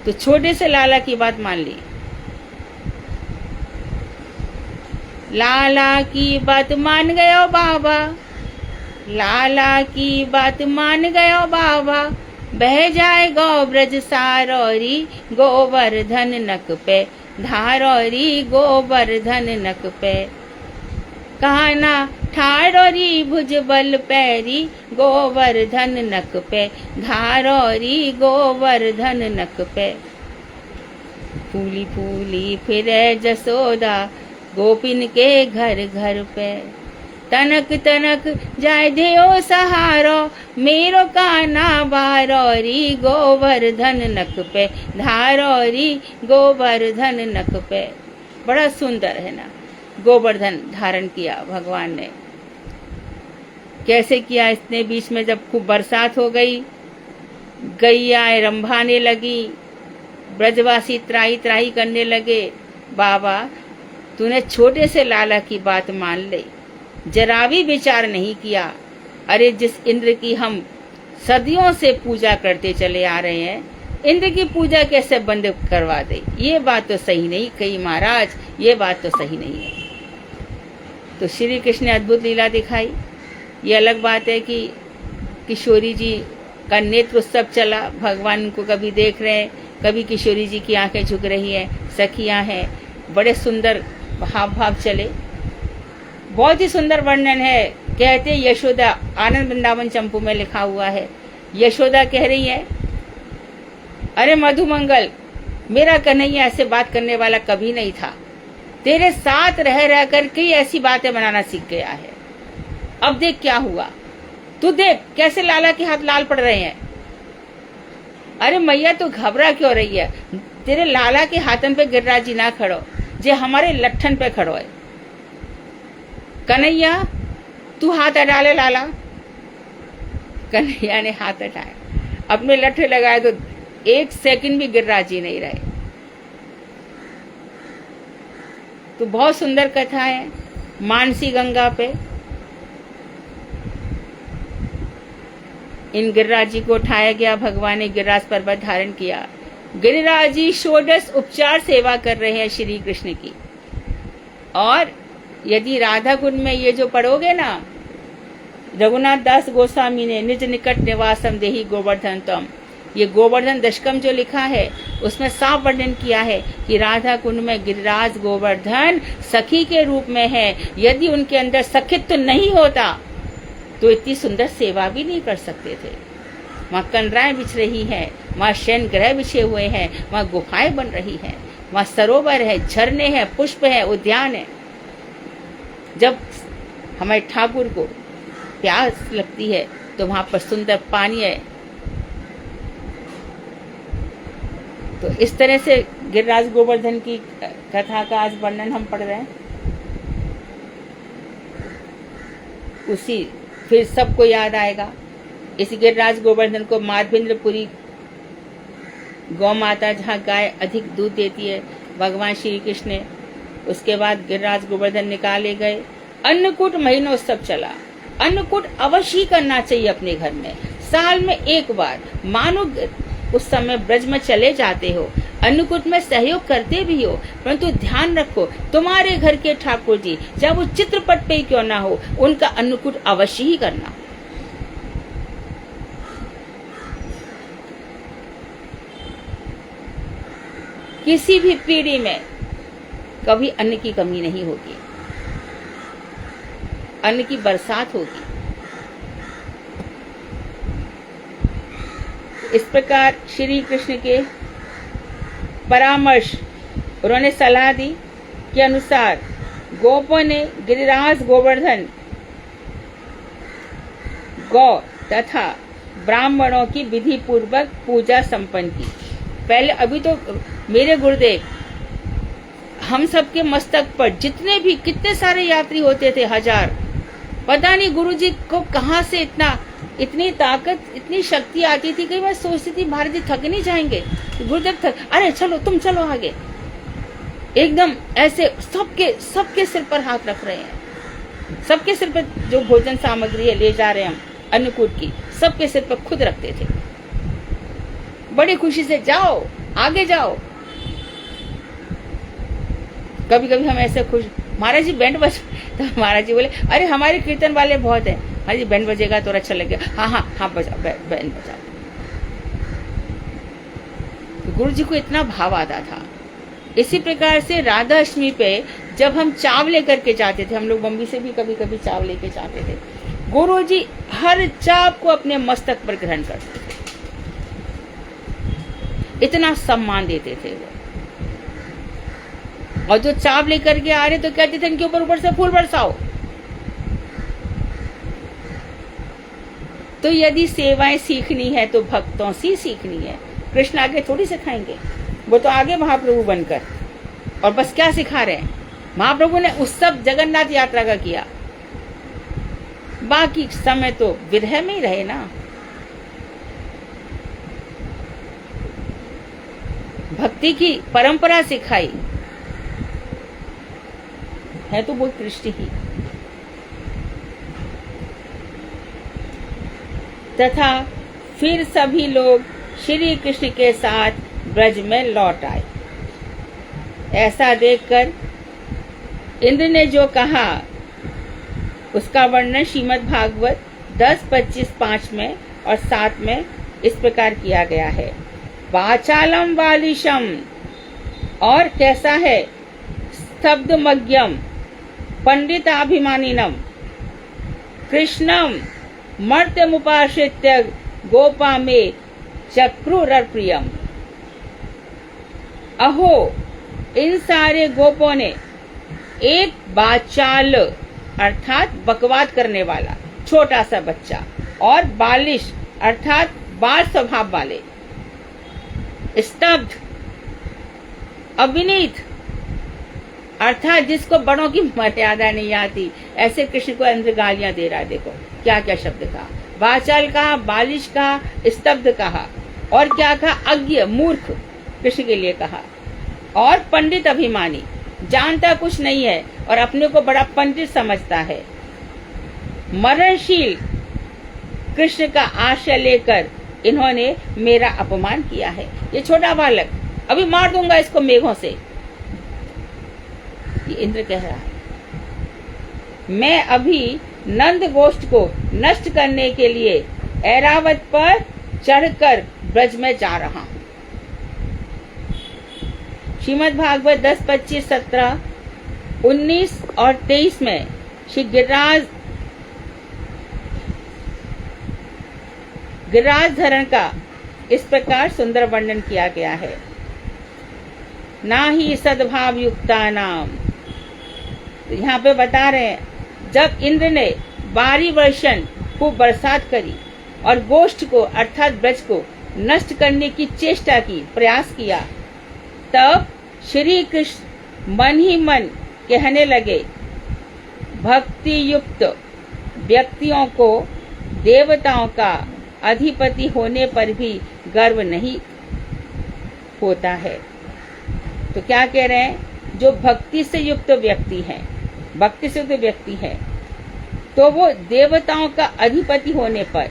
B: तो छोटे से लाला की बात मान ली, लाला की बात मान गयो बाबा, लाला की बात मान गयो बाबा, बह जाए गौ ब्रज सारोरी, गोवर्धन नक पे धारोरी, गोवर्धन नक पे कहना ठारोरी, भुजबल पैरी, गोवर्धन नक पे धारोरी, गोवर्धन नक पे। फूली फूली फिरे जसोदा, गोपिन के घर घर पे, तनक तनक जाय देओ सहारो, मेरो काना बारोरी, गोवर्धन नक पे धारोरी, गोवर्धन नक पे। बड़ा सुंदर है ना, गोवर्धन धारण किया भगवान ने। कैसे किया, इतने बीच में जब खूब बरसात हो गई, गैयाएं रंभाने लगी, ब्रजवासी त्राही त्राही करने लगे, बाबा तूने छोटे से लाला की बात मान ली, जरा भी विचार नहीं किया। अरे जिस इंद्र की हम सदियों से पूजा करते चले आ रहे हैं, इंद्र की पूजा कैसे बंद करवा दे, ये बात तो सही नहीं कही महाराज, ये बात तो सही नहीं है। तो श्री कृष्ण ने अद्भुत लीला दिखाई। ये अलग बात है कि किशोरी जी का नेत्र उत्सव चला, भगवान को कभी देख रहे हैं, कभी किशोरी जी की आंखें झुक रही हैं, सखियां हैं, बड़े सुंदर हाव भाव चले। बहुत ही सुंदर वर्णन है। कहते यशोदा, आनंद वृंदावन चंपू में लिखा हुआ है, यशोदा कह रही है, अरे मधुमंगल, मेरा कन्हैया ऐसे बात करने वाला कभी नहीं था, तेरे साथ रह रह करके ऐसी बातें बनाना सीख गया है। अब देख क्या हुआ, तू देख कैसे लाला के हाथ लाल पड़ रहे हैं। अरे मैया तू घबरा क्यों रही है, तेरे लाला के हाथन पे गिरिराज जी ना खड़ो, जे हमारे लट्ठन पे खड़ो है। कन्हैया तू हाथ हटा ले लाला। कन्हैया ने हाथ हटाया, अपने लट्ठे लगाए, तो 1 सेकंड भी गिरिराज जी नहीं रहे। तो बहुत सुंदर कथा है मानसी गंगा पे। इन गिरिराज जी को उठाया गया, भगवान ने गिरिराज पर्वत धारण किया। गिरिराज जी षोडश उपचार सेवा कर रहे हैं श्री कृष्ण की। और यदि राधा कुंड में ये जो पढ़ोगे ना, रघुनाथ दास गोस्वामी ने निज निकट निवासम देही गोवर्धन तम, ये गोवर्धन दशकम जो लिखा है उसमें साफ वर्णन किया है कि राधा कुंड में गिरिराज गोवर्धन सखी के रूप में है। यदि उनके अंदर सखित्व नहीं होता तो इतनी सुंदर सेवा भी नहीं कर सकते थे। वहाँ कनराएं बिछ रही हैं, वहाँ शयन ग्रह बिछे हुए हैं, वहाँ गुफाएं बन रही हैं, वहाँ सरोवर है, झरने हैं, पुष्प है, उद्यान है। जब हमारे ठाकुर को प्यास लगती है तो वहाँ पर सुंदर पानी है। तो इस तरह से गिरिराज गोवर्धन की कथा का आज वर्णन हम पढ़ रहे हैं। उसी फिर सबको याद आएगा इसी गिरिराज गोवर्धन को माधवेंद्रपुरी गौ माता जहाँ गाय अधिक दूध देती है भगवान श्री कृष्ण ने, उसके बाद गिरिराज गोवर्धन निकाले गए। अन्नकूट महीनोत्सव चला। अन्नकूट अवश्य ही करना चाहिए अपने घर में, साल में एक बार। मानो उस समय ब्रज में चले जाते हो, अन्नकूट में सहयोग करते भी हो, परंतु ध्यान रखो तुम्हारे घर के ठाकुर जी चाहे वो चित्रपट पे क्यों ना हो, उनका अन्नकूट अवश्य ही करना। किसी भी पीढ़ी में कभी अन्न की कमी नहीं होगी, अन्न की बरसात होगी। इस प्रकार श्री कृष्ण के परामर्श उन्होंने सलाह दी के अनुसार गोपों ने गिरिराज गोवर्धन गौ तथा ब्राह्मणों की विधि पूर्वक पूजा संपन्न की। पहले अभी तो मेरे गुरुदेव हम सबके मस्तक पर जितने भी कितने सारे यात्री होते थे, हजार। पता नहीं गुरुजी को कहाँ से इतनी ताकत इतनी शक्ति आती थी कि मैं सोचती थी महाराज जी थक नहीं जाएंगे। गुरुदेव थक, अरे चलो तुम चलो आगे। एकदम ऐसे सबके सिर पर हाथ रख रहे हैं, सबके सिर पर जो भोजन सामग्री है ले जा रहे हैं हम अन्नकूट की, सबके सिर पर खुद रखते थे। बड़ी खुशी से जाओ आगे जाओ। कभी कभी हम ऐसे खुश, महाराज जी बैंड बज, तो महाराज जी बोले अरे हमारे कीर्तन वाले बहुत है, महाराज जी बैंड बजेगा तो अच्छा लगेगा। हाँ हाँ हाँ बजाओ, बैंड बजाओ। तो गुरु जी को इतना भाव आता था। इसी प्रकार से राधा अष्टमी पे जब हम चाव लेकर के जाते थे, हम लोग बम्बई से भी कभी कभी चाव लेके जाते थे, गुरु जी हर चाव को अपने मस्तक पर ग्रहण करते थे, इतना सम्मान देते थे वो। और जो चाव लेकर के आ रहे तो कहते थे इनके ऊपर से फूल बरसाओ। तो यदि सेवाएं सीखनी है तो भक्तों से सीखनी है। कृष्ण आगे थोड़ी सिखाएंगे, वो तो आगे महाप्रभु बनकर, और बस क्या सिखा रहे हैं। महाप्रभु ने उस सब जगन्नाथ यात्रा का किया, बाकी समय तो विरह में ही रहे ना। भक्ति की परंपरा सिखाई है तो वो कृष्ण ही। तथा फिर सभी लोग श्री कृष्ण के साथ ब्रज में लौट आए। ऐसा देखकर इंद्र ने जो कहा उसका वर्णन श्रीमद् भागवत 10:25-5 में और 7 में इस प्रकार किया गया है। वाचालम वालिशम, और कैसा है, स्तब्धमज्ञम पंडिताभिमानिनम कृष्णम मर्त्यमुपाश्रित्य गोपा में चक्रुरप्रियम। अहो, इन सारे गोपों ने एक बाचाल अर्थात बकवाद करने वाला छोटा सा बच्चा और बालिश अर्थात बाल स्वभाव वाले, स्तब्ध अविनीत अर्थात जिसको बड़ों की मर्यादा नहीं आती, ऐसे कृष्ण को अंदर गालियां दे रहा है। देखो क्या क्या शब्द कहा, वाचाल कहा, बालिश कहा, स्तब्ध कहा, और क्या कहा, अज्ञ मूर्ख कृष्ण के लिए कहा, और पंडित अभिमानी, जानता कुछ नहीं है और अपने को बड़ा पंडित समझता है। मरणशील कृष्ण का आश्रय लेकर इन्होंने मेरा अपमान किया है। ये छोटा बालक, अभी मार दूंगा इसको मेघों से, ये इंद्र कह रहा है। मैं अभी नंद गोष्ठ को नष्ट करने के लिए ऐरावत पर चढ़कर ब्रज में जा रहा हूँ। श्रीमद् भागवत 10, 25, 17, 19 और 23 में श्री गिरिराज धरण का इस प्रकार सुंदर वर्णन किया गया है। ना ही सद्भाव युक्ता नाम, तो यहाँ पे बता रहे हैं जब इंद्र ने 12 वर्षन को बरसात करी और गोष्ठ को अर्थात ब्रज को नष्ट करने की चेष्टा की, प्रयास किया, तब श्री कृष्ण मन ही मन कहने लगे, भक्ति युक्त व्यक्तियों को देवताओं का अधिपति होने पर भी गर्व नहीं होता है। तो क्या कह रहे हैं, जो भक्ति से युक्त व्यक्ति है, भक्ति से युक्त व्यक्ति है, तो वो देवताओं का अधिपति होने पर,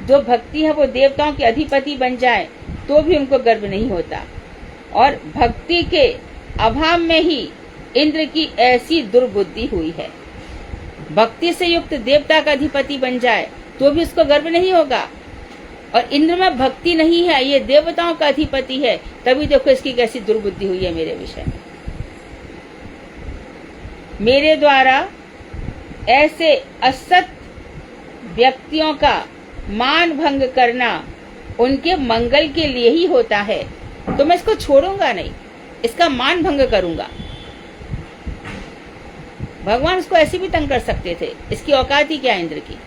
B: जो भक्ति है वो देवताओं के अधिपति बन जाए तो भी उनको गर्व नहीं होता। और भक्ति के अभाव में ही इंद्र की ऐसी दुर्बुद्धि हुई है। भक्ति से युक्त देवता का अधिपति बन जाए तो भी उसको गर्व नहीं होगा, और इंद्र में भक्ति नहीं है, ये देवताओं का अधिपति है, तभी देखो इसकी कैसी दुर्बुद्धि हुई है मेरे विषय में। मेरे द्वारा ऐसे असत व्यक्तियों का मान भंग करना उनके मंगल के लिए ही होता है, तो मैं इसको छोड़ूंगा नहीं, इसका मान भंग करूंगा। भगवान उसको ऐसे भी तंग कर सकते थे, इसकी औकात ही क्या इंद्र की।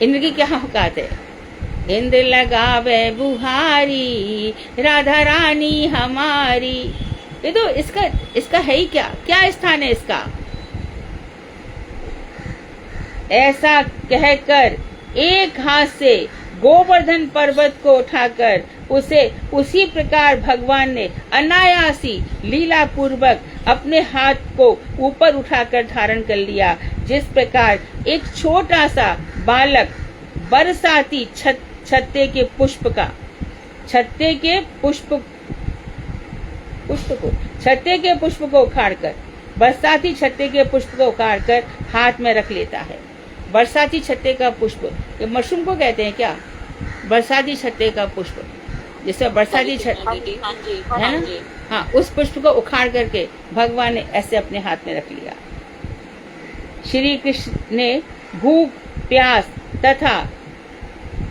B: इंद्र की क्या औकात है, इंद्र लगावे बुहारी राधा रानी हमारी, ये तो इसका है ही क्या स्थान है इसका। ऐसा कहकर एक हाथ से गोवर्धन पर्वत को उठाकर उसे उसी प्रकार भगवान ने अनायासी लीला पूर्वक अपने हाथ को ऊपर उठाकर धारण कर लिया, जिस प्रकार एक छोटा सा बालक बरसाती छत्ते के पुष्प को उखाड़कर बरसाती छत्ते के पुष्प को उखाड़कर हाथ में रख लेता है। बरसाती छत्ते का पुष्प, ये मशरूम को कहते हैं क्या, बरसाती छत्ते का पुष्प, जिससे बरसाती छत्ते है ना, हाँ, उस पुष्प को उखाड़ करके भगवान ने ऐसे अपने हाथ में रख लिया। श्री कृष्ण ने भूख, प्यास तथा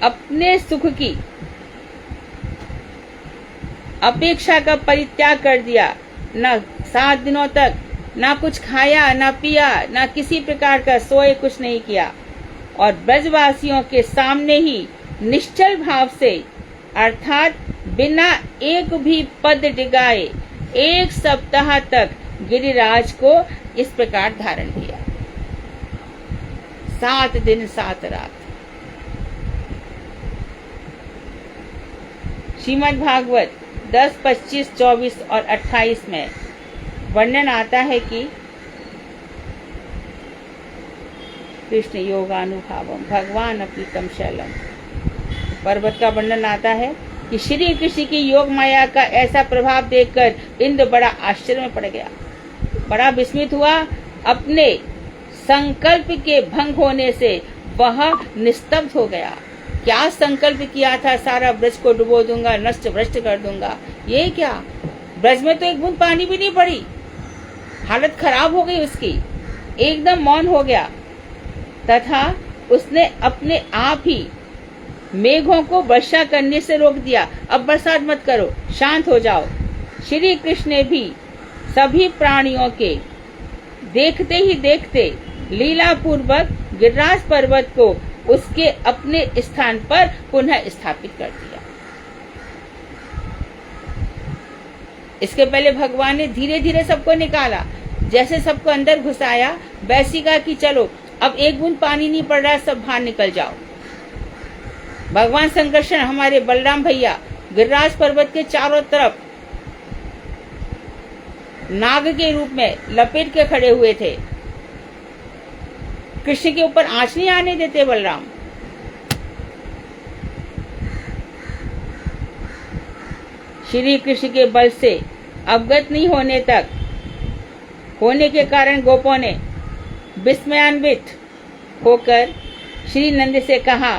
B: अपने सुख की अपेक्षा का परित्याग कर दिया। न 7 दिनों तक ना कुछ खाया, ना पिया, ना किसी प्रकार का सोए, कुछ नहीं किया, और ब्रजवासियों के सामने ही निश्चल भाव से अर्थात बिना एक भी पद डिगाए 1 सप्ताह तक गिरिराज को इस प्रकार धारण किया। 7 दिन 7 रात। श्रीमद् भागवत 10, 25, 24 और 28 में वर्णन आता है कि कृष्ण योगानुभावम भगवान अपीतम शैलम, पर्वत का वर्णन आता है कि श्री कृष्ण की योग माया का ऐसा प्रभाव देखकर इंद्र बड़ा आश्चर्य में पड़ गया, बड़ा विस्मित हुआ। अपने संकल्प के भंग होने से वह निस्तब्ध हो गया। क्या संकल्प किया था, सारा ब्रज को डुबो दूंगा, नष्ट भ्रष्ट कर दूंगा, ये क्या, ब्रज में तो एक बूंद पानी भी नहीं पड़ी, हालत खराब हो गई उसकी, एकदम मौन हो गया, तथा उसने अपने आप ही मेघों को वर्षा करने से रोक दिया। अब बरसात मत करो, शांत हो जाओ। श्री कृष्ण ने भी सभी प्राणियों के देखते ही देखते लीला पूर्वक गिरिराज पर्वत को उसके अपने स्थान पर पुनः स्थापित कर दिया। इसके पहले भगवान ने धीरे धीरे सबको निकाला, जैसे सबको अंदर घुसाया वैसी का कि चलो अब एक बूंद पानी नहीं पड़ रहा है, सब बाहर निकल जाओ। भगवान संकर्षण हमारे बलराम भैया गिरिराज पर्वत के चारों तरफ नाग के रूप में लपेट के खड़े हुए थे। कृष्ण के ऊपर आंच नहीं आने देते बलराम। श्री कृष्ण के बल से अवगत नहीं होने के कारण गोपों ने विस्मयान्वित होकर श्री नंद से कहा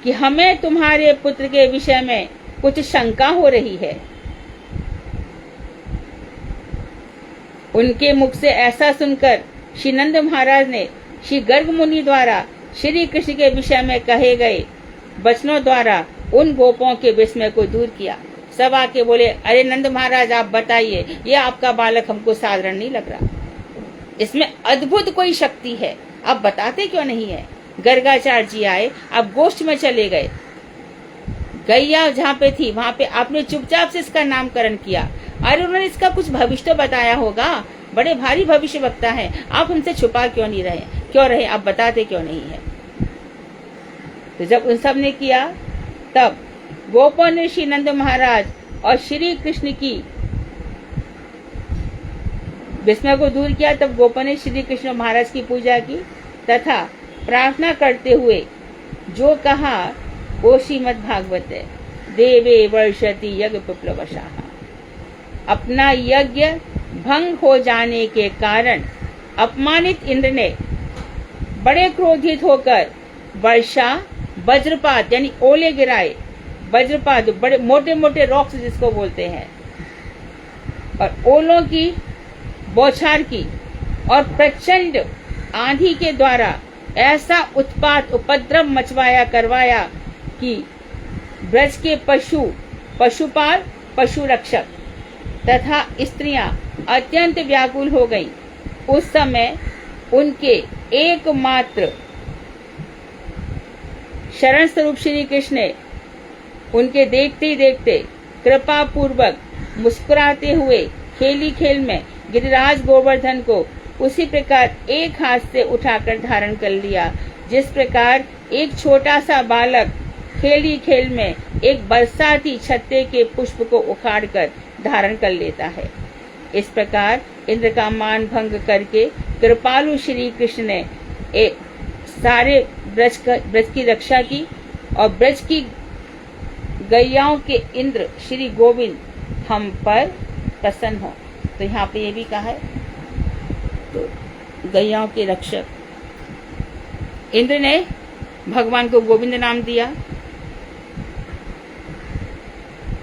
B: कि हमें तुम्हारे पुत्र के विषय में कुछ शंका हो रही है। उनके मुख से ऐसा सुनकर श्री नंद महाराज ने श्री गर्ग मुनि द्वारा श्री कृष्ण के विषय में कहे गए वचनों द्वारा उन गोपों के विस्मय को दूर किया। सब आके बोले, अरे नंद महाराज आप बताइए, ये आपका बालक हमको साधारण नहीं लग रहा, इसमें अद्भुत कोई शक्ति है, आप बताते क्यों नहीं है। गर्गाचार्य जी आए, आप गोष्ठ में चले गए, गैया जहाँ पे थी वहां पे आपने चुपचाप से इसका नामकरण किया। अरे उन्होंने इसका कुछ भविष्य तो बताया होगा, बड़े भारी भविष्य वक्ता है, आप हमसे छुपा क्यों नहीं रहे, क्यों रहे, आप बताते क्यों नहीं है। तो जब उन सब ने किया तब गोपों ने श्री नंद महाराज और श्री कृष्ण की विस्मय को दूर किया। तब गोपों ने श्री कृष्ण महाराज की पूजा की तथा प्रार्थना करते हुए जो कहा वो श्रीमद् भागवत है। देवे वर्षति यज्ञ पिप्लवशाह। अपना यज्ञ भंग हो जाने के कारण अपमानित इंद्र ने बड़े क्रोधित होकर वर्षा वज्रपात यानी ओले गिराए। वज्रपात बड़े मोटे मोटे रॉक्स जिसको बोलते हैं, और ओलों की बौछार की और प्रचंड आंधी के द्वारा ऐसा उत्पात उपद्रव मचवाया करवाया कि ब्रज के पशुपाल पशु रक्षक तथा स्त्रियां अत्यंत व्याकुल हो गईं। उस समय उनके एकमात्र शरण स्वरूप श्री कृष्ण ने उनके देखते ही देखते कृपा पूर्वक मुस्कुराते हुए खेली खेल में गिरिराज गोवर्धन को उसी प्रकार एक हाथ से उठाकर धारण कर लिया, जिस प्रकार एक छोटा सा बालक खेली खेल में एक बरसाती छत्ते के पुष्प को उखाड़कर धारण कर लेता है। इस प्रकार इंद्र का मान भंग करके कृपालु श्री कृष्ण ने सारे ब्रज की रक्षा की और ब्रज की गैयाओं के इंद्र श्री गोविंद हम पर प्रसन्न हो। तो यहाँ पे ये भी कहा है, तो गैयाओं के रक्षक इंद्र ने भगवान को गोविंद नाम दिया।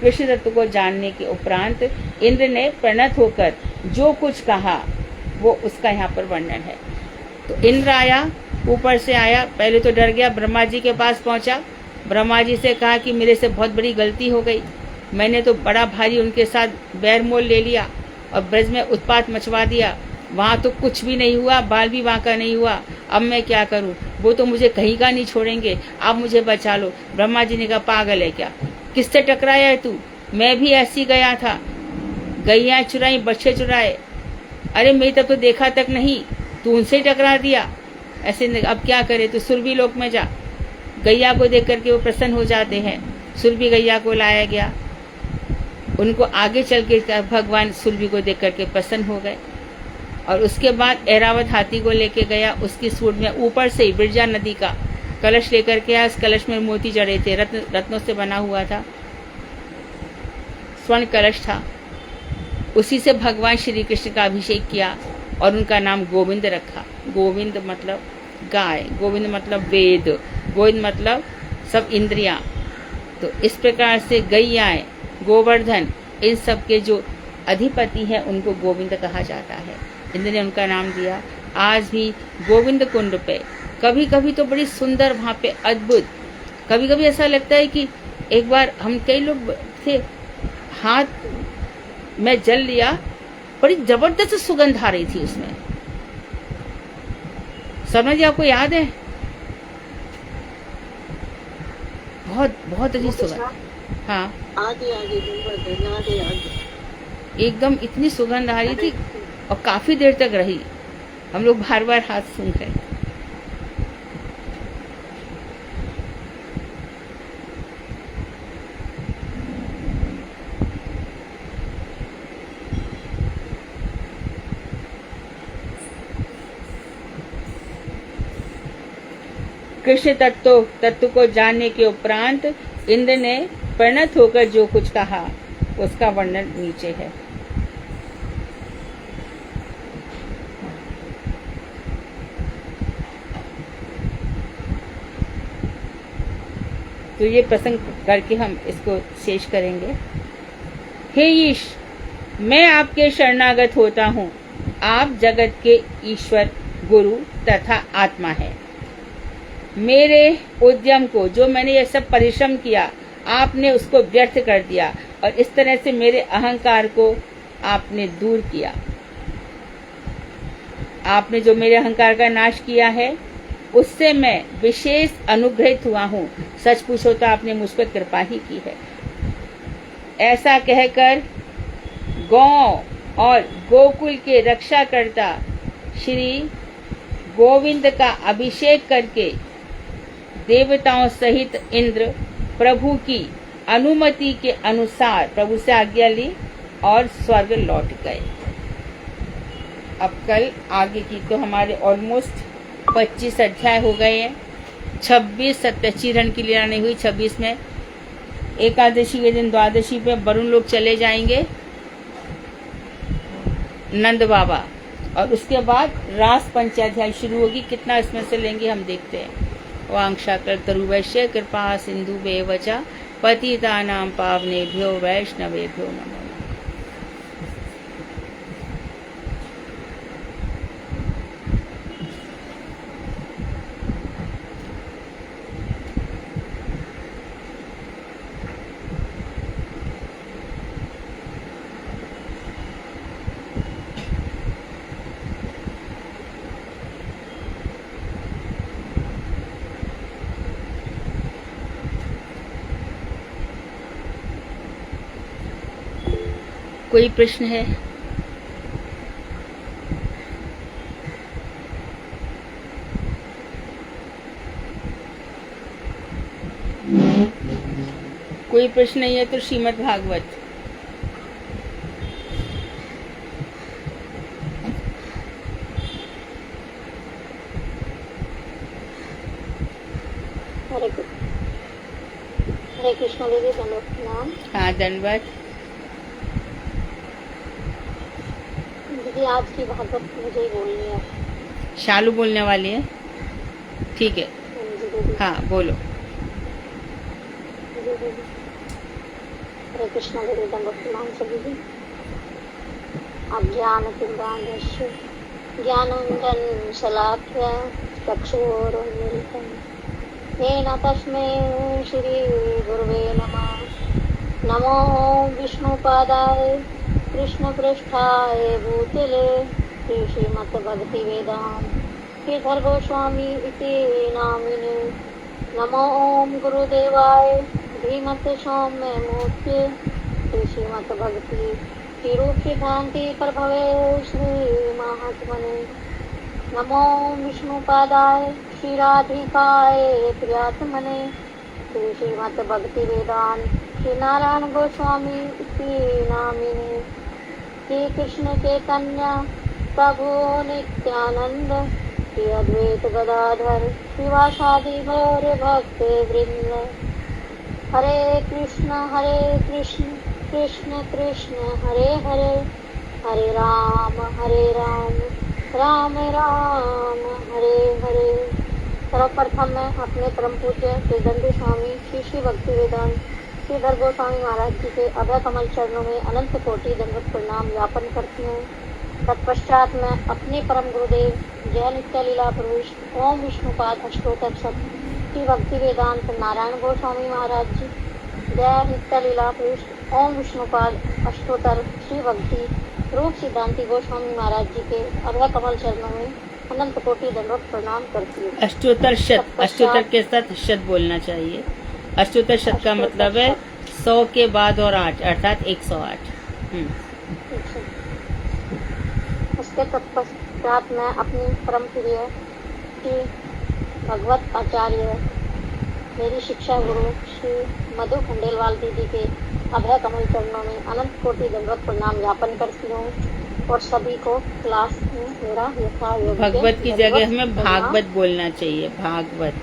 B: कृष्ण तत्व को जानने के उपरांत इंद्र ने प्रणत होकर जो कुछ कहा वो उसका यहाँ पर वर्णन है। तो इंद्र आया, ऊपर से आया, पहले तो डर गया, ब्रह्मा जी के पास पहुंचा। ब्रह्मा जी से कहा कि मेरे से बहुत बड़ी गलती हो गई, मैंने तो बड़ा भारी उनके साथ बैर मोल ले लिया और ब्रज में उत्पात मचवा दिया। वहाँ तो कुछ भी नहीं हुआ, बाल भी वहाँ का नहीं हुआ, अब मैं क्या करूँ, वो तो मुझे कहीं का नहीं छोड़ेंगे, आप मुझे बचा लो। ब्रह्मा जी ने कहा पागल है क्या, किससे टकराया है तू, मैं भी ऐसी गया था, गैया चुराई बच्चे चुराए, अरे मैं तब तो देखा तक नहीं, तू उनसे टकरा दिया ऐसे, अब क्या करे, तो सुरभि लोक में जा। गैया को देख करके वो प्रसन्न हो जाते हैं। सुरभि गैया को लाया गया, उनको आगे चल के भगवान सुरभि को देख करके प्रसन्न हो गए। और उसके बाद ऐरावत हाथी को लेके गया, उसकी सूंड में ऊपर से ही बिरजा नदी का कलश लेकर के आया। उस कलश में मोती जड़े थे, रत्नों से बना हुआ था, स्वर्ण कलश था। उसी से भगवान श्री कृष्ण का अभिषेक किया और उनका नाम गोविंद रखा। गोविंद मतलब गाय, गोविंद मतलब वेद, गोविंद मतलब सब इंद्रियां। तो इस प्रकार से गैयाएं, गोवर्धन, इन सब के जो अधिपति हैं उनको गोविंद कहा जाता है। इंद्र ने उनका नाम दिया। आज भी गोविंद कुंड पे कभी कभी तो बड़ी सुंदर, वहाँ पे अद्भुत, कभी कभी ऐसा लगता है कि एक बार हम कई लोग थे, हाथ में जल लिया, बड़ी जबरदस्त सुगंध आ रही थी उसमें। समझ जी, आपको याद है? बहुत बहुत अच्छी सुगंध। हाँ,
A: आगे आगे
B: एकदम इतनी सुगंध आ रही थी और काफी देर तक रही। हम लोग बार बार हाथ सूंघ रहे। कृष्ण तत्व को जानने के उपरांत इंद्र ने परिणत होकर जो कुछ कहा उसका वर्णन नीचे है। तो ये प्रसंग करके हम इसको शेष करेंगे। हे ईश, मैं आपके शरणागत होता हूँ। आप जगत के ईश्वर, गुरु तथा आत्मा है। मेरे उद्यम को, जो मैंने ये सब परिश्रम किया, आपने उसको व्यर्थ कर दिया और इस तरह से मेरे अहंकार को आपने दूर किया। आपने जो मेरे अहंकार का नाश किया है, उससे मैं विशेष अनुग्रहित हुआ हूँ। सच पूछो तो आपने मुझ पर कृपा ही की है। ऐसा कहकर गौ और गोकुल के रक्षा करता श्री गोविंद का अभिषेक करके देवताओं सहित इंद्र प्रभु की अनुमति के अनुसार प्रभु से आज्ञा ली और स्वर्ग लौट गए। अब कल आगे की तो हमारे ऑलमोस्ट 25 अध्याय हो गए हैं। 26 सत्यचीरण की लीला नहीं हुई। 26 में एकादशी के दिन, द्वादशी पे वरुण लोग चले जाएंगे, नंद बाबा, और उसके बाद रास पंचाध्याय शुरू होगी। कितना इसमें से लेंगे हम देखते हैं। वांक्षाकर तरुवैश्य कृपा सिंधु बेवचा पतितानां पावनेभ्यो वैष्णवेभ्यो नमो। कोई प्रश्न है? कोई प्रश्न नहीं है तो श्रीमद् भागवत।
D: हरे कृष्ण दीदी, दंडवत प्रणाम।
B: हाँ, दंडवत।
D: दीदी आज की भागवत मुझे ही बोलनी है।
B: शालू बोलने वाली है, ठीक है। हाँ, बोलो।
D: हरे कृष्ण दीदी, दंडवत प्रणाम सभी जी। अज्ञानतिमिरान्धस्य ज्ञानाञ्जनं शलाकया चक्षुरुन्मीलितं येन तस्मै श्रीगुरवे नमः। नमो विष्णुपादाय कृष्णपृष्ठाय भूतले श्रीमद्भक्तिवेदान्त श्रीधर गोस्वामी इति नामिने। नमो ओम गुरुदेवाय धीमते सौम्य मूर्ते श्रीमद्भक्ति तिरूप सिद्धांति प्रभवे श्री महात्मने। नमो विष्णुपादाय श्रीराधिकाय प्रियात्मने श्रीमद्भक्तिवेदान्त श्री नारायण गोस्वामी इति नामिने। श्री कृष्ण चैतन्य प्रभु नित्यानंद श्री अद्वैत गदाधर श्रीवासादि गौर भक्त वृंद। हरे कृष्ण कृष्ण कृष्ण हरे हरे, हरे राम राम राम हरे हरे। सर्वप्रथम मैं अपने परम पूज्य श्री दंडी स्वामी श्री श्री भक्तिवेदांत श्रीधर गोस्वामी महाराज जी के अभय कमल चरणों में अनंत कोटि दंडवत प्रणाम ज्ञापन करती हूँ। तत्पश्चात मैं अपने परम गुरुदेव जय नित्य लीला पुरुष ओम विष्णुपाद अष्टोत्तर श्री भक्ति वेदांत नारायण गोस्वामी महाराज जी, जय नित्य लीला पुरुष ओम विष्णुपाद अष्टोत्तर श्री भक्ति रूप सिद्धांति गोस्वामी महाराज जी के अभय कमल चरणों में अनंत कोटि दंडवत प्रणाम करती हूँ।
B: अष्टोत्तर शत, अष्टोत्तर के साथ शत बोलना चाहिए। अष्टोत्तर शत का मतलब है 100 के बाद और 8, अर्थात 108।
D: उसके तत्पश्चात मैं अपनी परम प्रिय श्री भगवत आचार्य मेरी शिक्षा गुरु श्री मधु खंडेलवाल दीदी के अभय कमल चरणों में अनंत कोटि दंडवत प्रणाम ज्ञापन करती हूँ और सभी को क्लास में मेरा यथायोग्य
B: भगवत की जगह हमें भागवत बोलना चाहिए। भागवत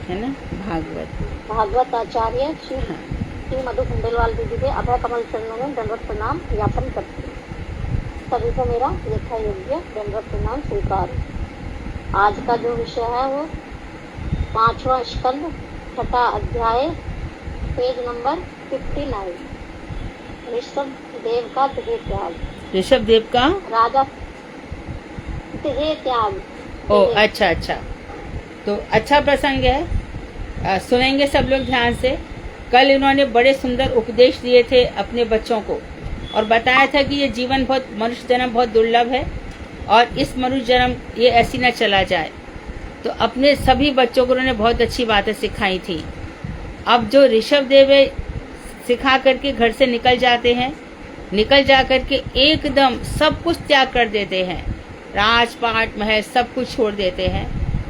B: है ना,
D: भागवत आचार्य श्री मधु खंडेलवाल दीदी के अभय कमल चरणों में दंडवत प्रणाम ज्ञापन करती हूँ। सभी को मेरा यथा योग्य दंडवत प्रणाम स्वीकार। आज का जो विषय है वो 5वां स्कंद छठा अध्याय, पेज नंबर 59। ऋषभ देव का देह त्याग।
B: ऋषभ देव का
D: राजा देह त्याग।
B: ओ अच्छा अच्छा, तो अच्छा प्रसंग है, सुनेंगे सब लोग ध्यान से। कल इन्होंने बड़े सुंदर उपदेश दिए थे अपने बच्चों को और बताया था कि ये जीवन बहुत, मनुष्य जन्म बहुत दुर्लभ है और इस मनुष्य जन्म ये ऐसी न चला जाए। तो अपने सभी बच्चों को उन्होंने बहुत अच्छी बातें सिखाई थी। अब जो ऋषभ देव है, सिखा करके घर से निकल जाते हैं, निकल जा करके एकदम सब कुछ त्याग कर देते हैं, राजपाट महल सब कुछ छोड़ देते हैं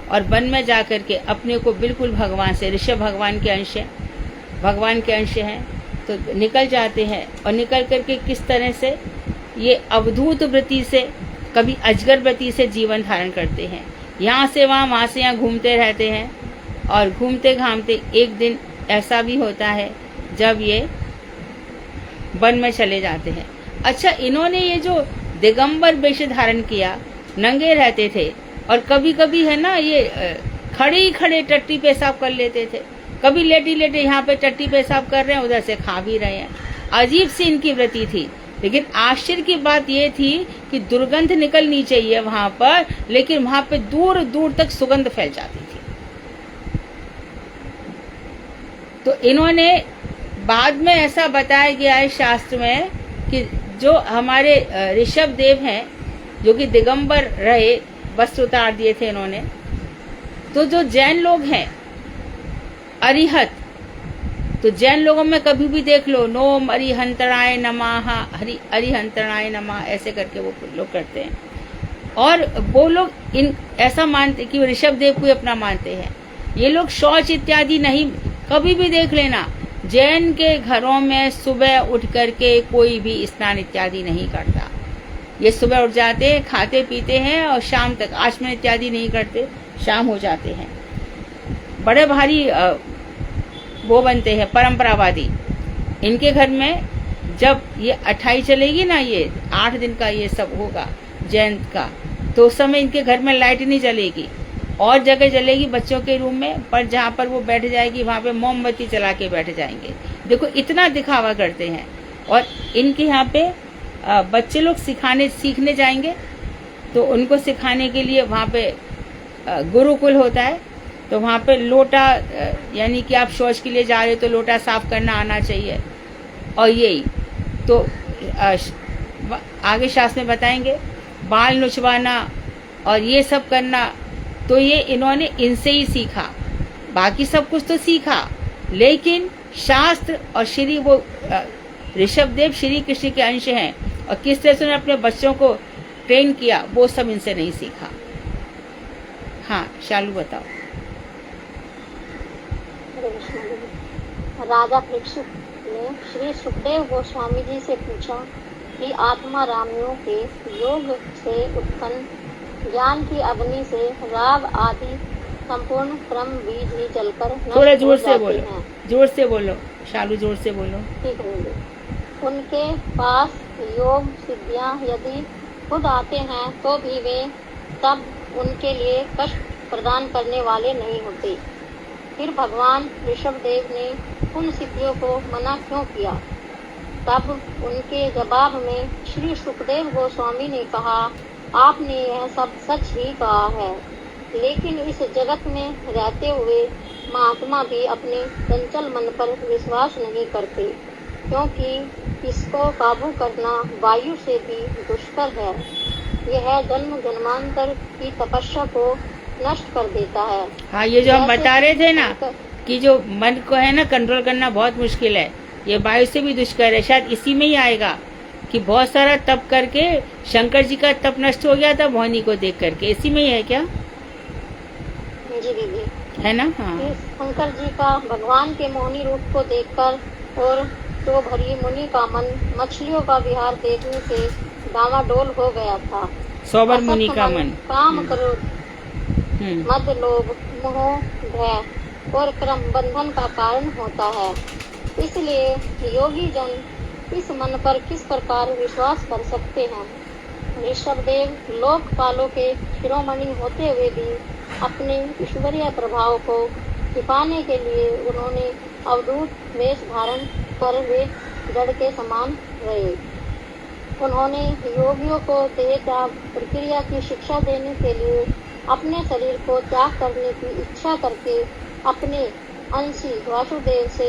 B: और वन में जा करके अपने को बिल्कुल भगवान से, ऋषभ भगवान के अंश हैं, भगवान के अंश हैं, तो निकल जाते हैं। और निकल करके किस तरह से ये अवधूत वृत्ति से, कभी अजगर वृत्ति से जीवन धारण करते हैं, यहाँ से वहाँ से यहाँ घूमते रहते हैं। और घूमते घामते एक दिन ऐसा भी होता है जब ये वन में चले जाते हैं। अच्छा, इन्होंने ये जो दिगंबर वेश धारण किया, नंगे रहते थे और कभी कभी है ना ये खड़े ही खड़े टट्टी पेशाब कर लेते थे, कभी लेटे लेटे यहाँ पे टट्टी पेशाब कर रहे हैं, उधर से खा भी रहे हैं। अजीब सी इनकी वृत्ति थी। लेकिन आश्चर्य की बात ये थी कि दुर्गंध निकलनी चाहिए वहां पर, लेकिन वहां पे दूर दूर तक सुगंध फैल जाती थी। तो इन्होंने बाद में ऐसा बताया गया है शास्त्र में कि जो हमारे ऋषभ देव हैं, जो कि दिगंबर रहे, वस्त्र उतार दिए थे इन्होंने, तो जो जैन लोग हैं अरिहत, तो जैन लोगों में कभी भी देख लो, नोम अरिहंतराय नमः, हरि अरिहंतराय नमः, ऐसे करके वो लोग करते हैं। और वो लोग इन ऐसा मानते कि ऋषभ देव को अपना मानते हैं। ये लोग शौच इत्यादि नहीं, कभी भी देख लेना, जैन के घरों में सुबह उठ करके कोई भी स्नान इत्यादि नहीं करता। ये सुबह उठ जाते हैं, खाते पीते हैं और शाम तक आचमन इत्यादि नहीं करते, शाम हो जाते हैं। बड़े भारी वो बनते हैं परंपरावादी। इनके घर में जब ये 28 चलेगी ना, ये 8 दिन का ये सब होगा जैन का, तो उस समय इनके घर में लाइट नहीं जलेगी, और जगह जलेगी बच्चों के रूम में, पर जहाँ पर वो बैठ जाएगी वहाँ पे मोमबत्ती चला के बैठ जाएंगे। देखो इतना दिखावा करते हैं। और इनके यहाँ पे बच्चे लोग सीखने जाएंगे, तो उनको सिखाने के लिए वहाँ पे गुरुकुल होता है, तो वहाँ पे लोटा, यानी कि आप शौच के लिए जा रहे हो तो लोटा साफ करना आना चाहिए। और यही तो आगे शास्त्र में बताएंगे, बाल नुचवाना और ये सब करना, तो ये इन्होंने इनसे ही सीखा। बाकी सब कुछ तो सीखा, लेकिन शास्त्र और श्री वो ऋषभ देव श्री कृष्ण के अंश हैं, और किस तरह से उन्होंने अपने बच्चों को ट्रेन किया वो सब इनसे नहीं सीखा। हाँ शालू बताओ।
D: राजा परीक्षित ने श्री सुखदेव गोस्वामी जी से पूछा कि आत्मा रामियों के योग से उत्पन्न ज्ञान की अग्नि से राग आदि संपूर्ण क्रम बीज ही जलकर
B: थोड़ा जोर से बोलो, जोर से बोलो शालू, जोर से बोलो।
D: ठीक है। उनके पास योग सिद्धियां यदि खुद आते हैं तो भी वे तब उनके लिए कष्ट प्रदान करने वाले नहीं होते। फिर भगवान ऋषभ देव ने उन सिद्धियों को मना क्यों किया? तब उनके जवाब में श्री सुखदेव गोस्वामी ने कहा, आपने यह सब सच ही कहा है, लेकिन इस जगत में रहते हुए महात्मा भी अपने चंचल मन पर विश्वास नहीं करते, क्योंकि इसको काबू करना वायु से भी दुष्कर है। यह जन्म जन्मांतर की तपस्या को नष्ट कर देता है।
B: हाँ, ये जो हम बता रहे थे ना कि जो मन को है ना कंट्रोल करना बहुत मुश्किल है, ये वायु से भी दुष्कर है। शायद इसी में ही आएगा कि बहुत सारा तप करके शंकर जी का तप नष्ट हो गया था भवानी को देख करके, इसी में ही है क्या?
D: जी दीदी,
B: है ना। हाँ,
D: शंकर जी का भगवान के मोहनी रूप को देखकर और तो भरी मुनि का मन मछलियों का विहार देखने से डामाडोल हो गया था।
B: सोबर मुनि का मन
D: काम क्रोध मद लोभ मोह भय और क्रम बंधन का कारण होता है। इसलिए योगी जन इस मन पर किस प्रकार विश्वास कर सकते हैं? ऋषभ देव लोकपालों के शिरोमणि होते हुए भी अपने ईश्वरीय प्रभाव को छिपाने के लिए उन्होंने अवधूत वेश धारण कर वे जड़ के समान रहे। उन्होंने योगियों को देह त्याग प्रक्रिया की शिक्षा देने के लिए अपने शरीर को त्याग करने की इच्छा करके अपने अंशी वासुदेव से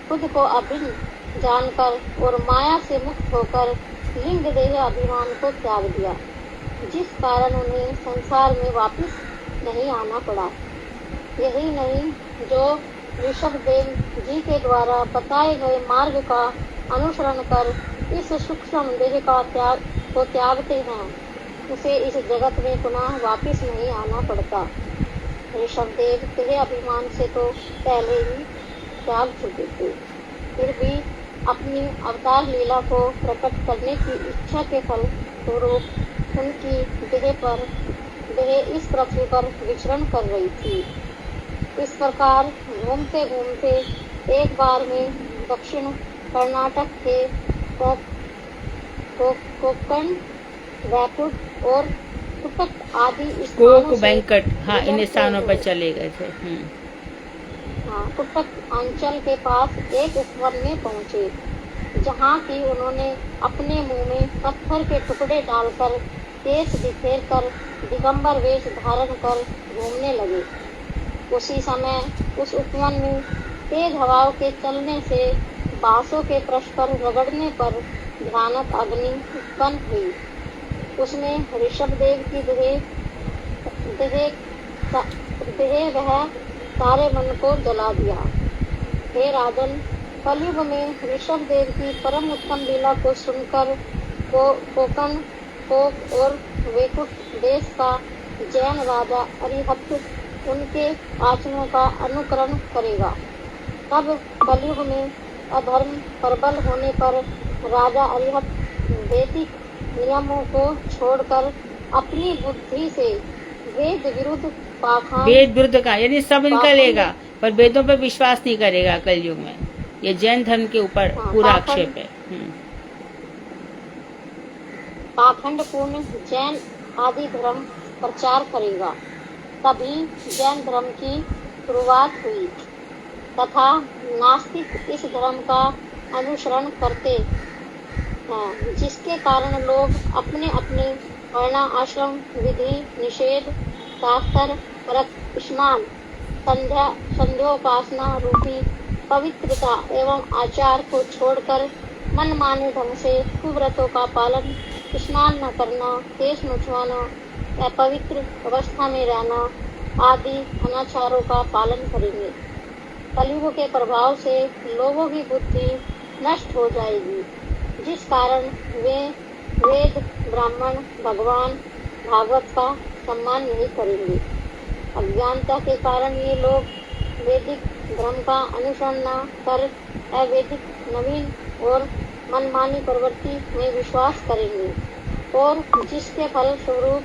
D: खुद को अभिन्न जानकर और माया से मुक्त होकर लिंग देह अभिमान को त्याग दिया, जिस कारण उन्हें संसार में वापस नहीं आना पड़ा। यही नहीं, जो ऋषभदेव जी के द्वारा बताए गए मार्ग का अनुसरण कर इस सूक्ष्म देह का त्यागते हैं, उसे इस जगत में पुनः वापस नहीं आना पड़ता। ऋषभदेव देह अभिमान से तो पहले ही त्याग चुके थे, फिर भी अपनी अवतार लीला को प्रकट करने की इच्छा के फल स्वरूप उनकी देह इस पृथ्वी पर विचरण कर रही थी। इस प्रकार घूमते घूमते एक बार में दक्षिण कर्नाटक के कोकण, वैकुंठ और कुटक आदि स्थानों से
B: हाँ, इन स्थानों पर चले गए थे।
D: कुटक अंचल के पास एक उपवन में पहुँचे, जहाँ की उन्होंने अपने मुंह में पत्थर के टुकड़े डालकर केस बिखेर कर दिगंबर वेश धारण कर घूमने लगे। उसी समय उस उपवन में तेज हवाओं के चलने से बांसों के पृष्ठ पर रगड़ने पर भयानक अग्नि उत्पन्न हुई। उसमें ऋषभदेव की देह वह सारे मन को जला दिया। हे राजन, कलयुग में ऋषभदेव की परम उत्तम लीला को सुनकर कोकण, कोक और वैकुंठ देश का जैन राजा अरिहत उनके आचरणों का अनुकरण करेगा। तब कलयुग में अधर्म प्रबल होने पर राजा अरिहत वैदिक नियमों को छोड़कर अपनी बुद्धि से वेद विरुद्ध
B: का यानी सब इनका लेगा, पर वेदों पर विश्वास नहीं करेगा कलयुग में। ये जैन धर्म के ऊपर पूरा आक्षेप है।
D: पाखंड पूर्ण जैन आदि धर्म प्रचार करेगा। तभी जैन धर्म की शुरुआत हुई तथा नास्तिक इस धर्म का अनुसरण करते हैं, जिसके कारण लोग अपने अपने वर्ण आश्रम विधि निषेध शास्त्र व्रत स्नान संध्योपासना रूपी पवित्रता एवं आचार को छोड़कर मनमाने ढंग से कुव्रतों का पालन, स्नान न करना, केश मुछवाना, अपवित्र अवस्था में रहना आदि अनाचारों का पालन करेंगे। कलयुग के प्रभाव से लोगों की बुद्धि नष्ट हो जाएगी, जिस कारण वे वेद, ब्राह्मण, भगवान, भागवत का सम्मान नहीं करेंगे। अज्ञानता के कारण ये लोग वैदिक धर्म का अनुसरण न कर अवैदिक, नवीन और मनमानी प्रवृत्ति में विश्वास करेंगे और जिसके फल स्वरूप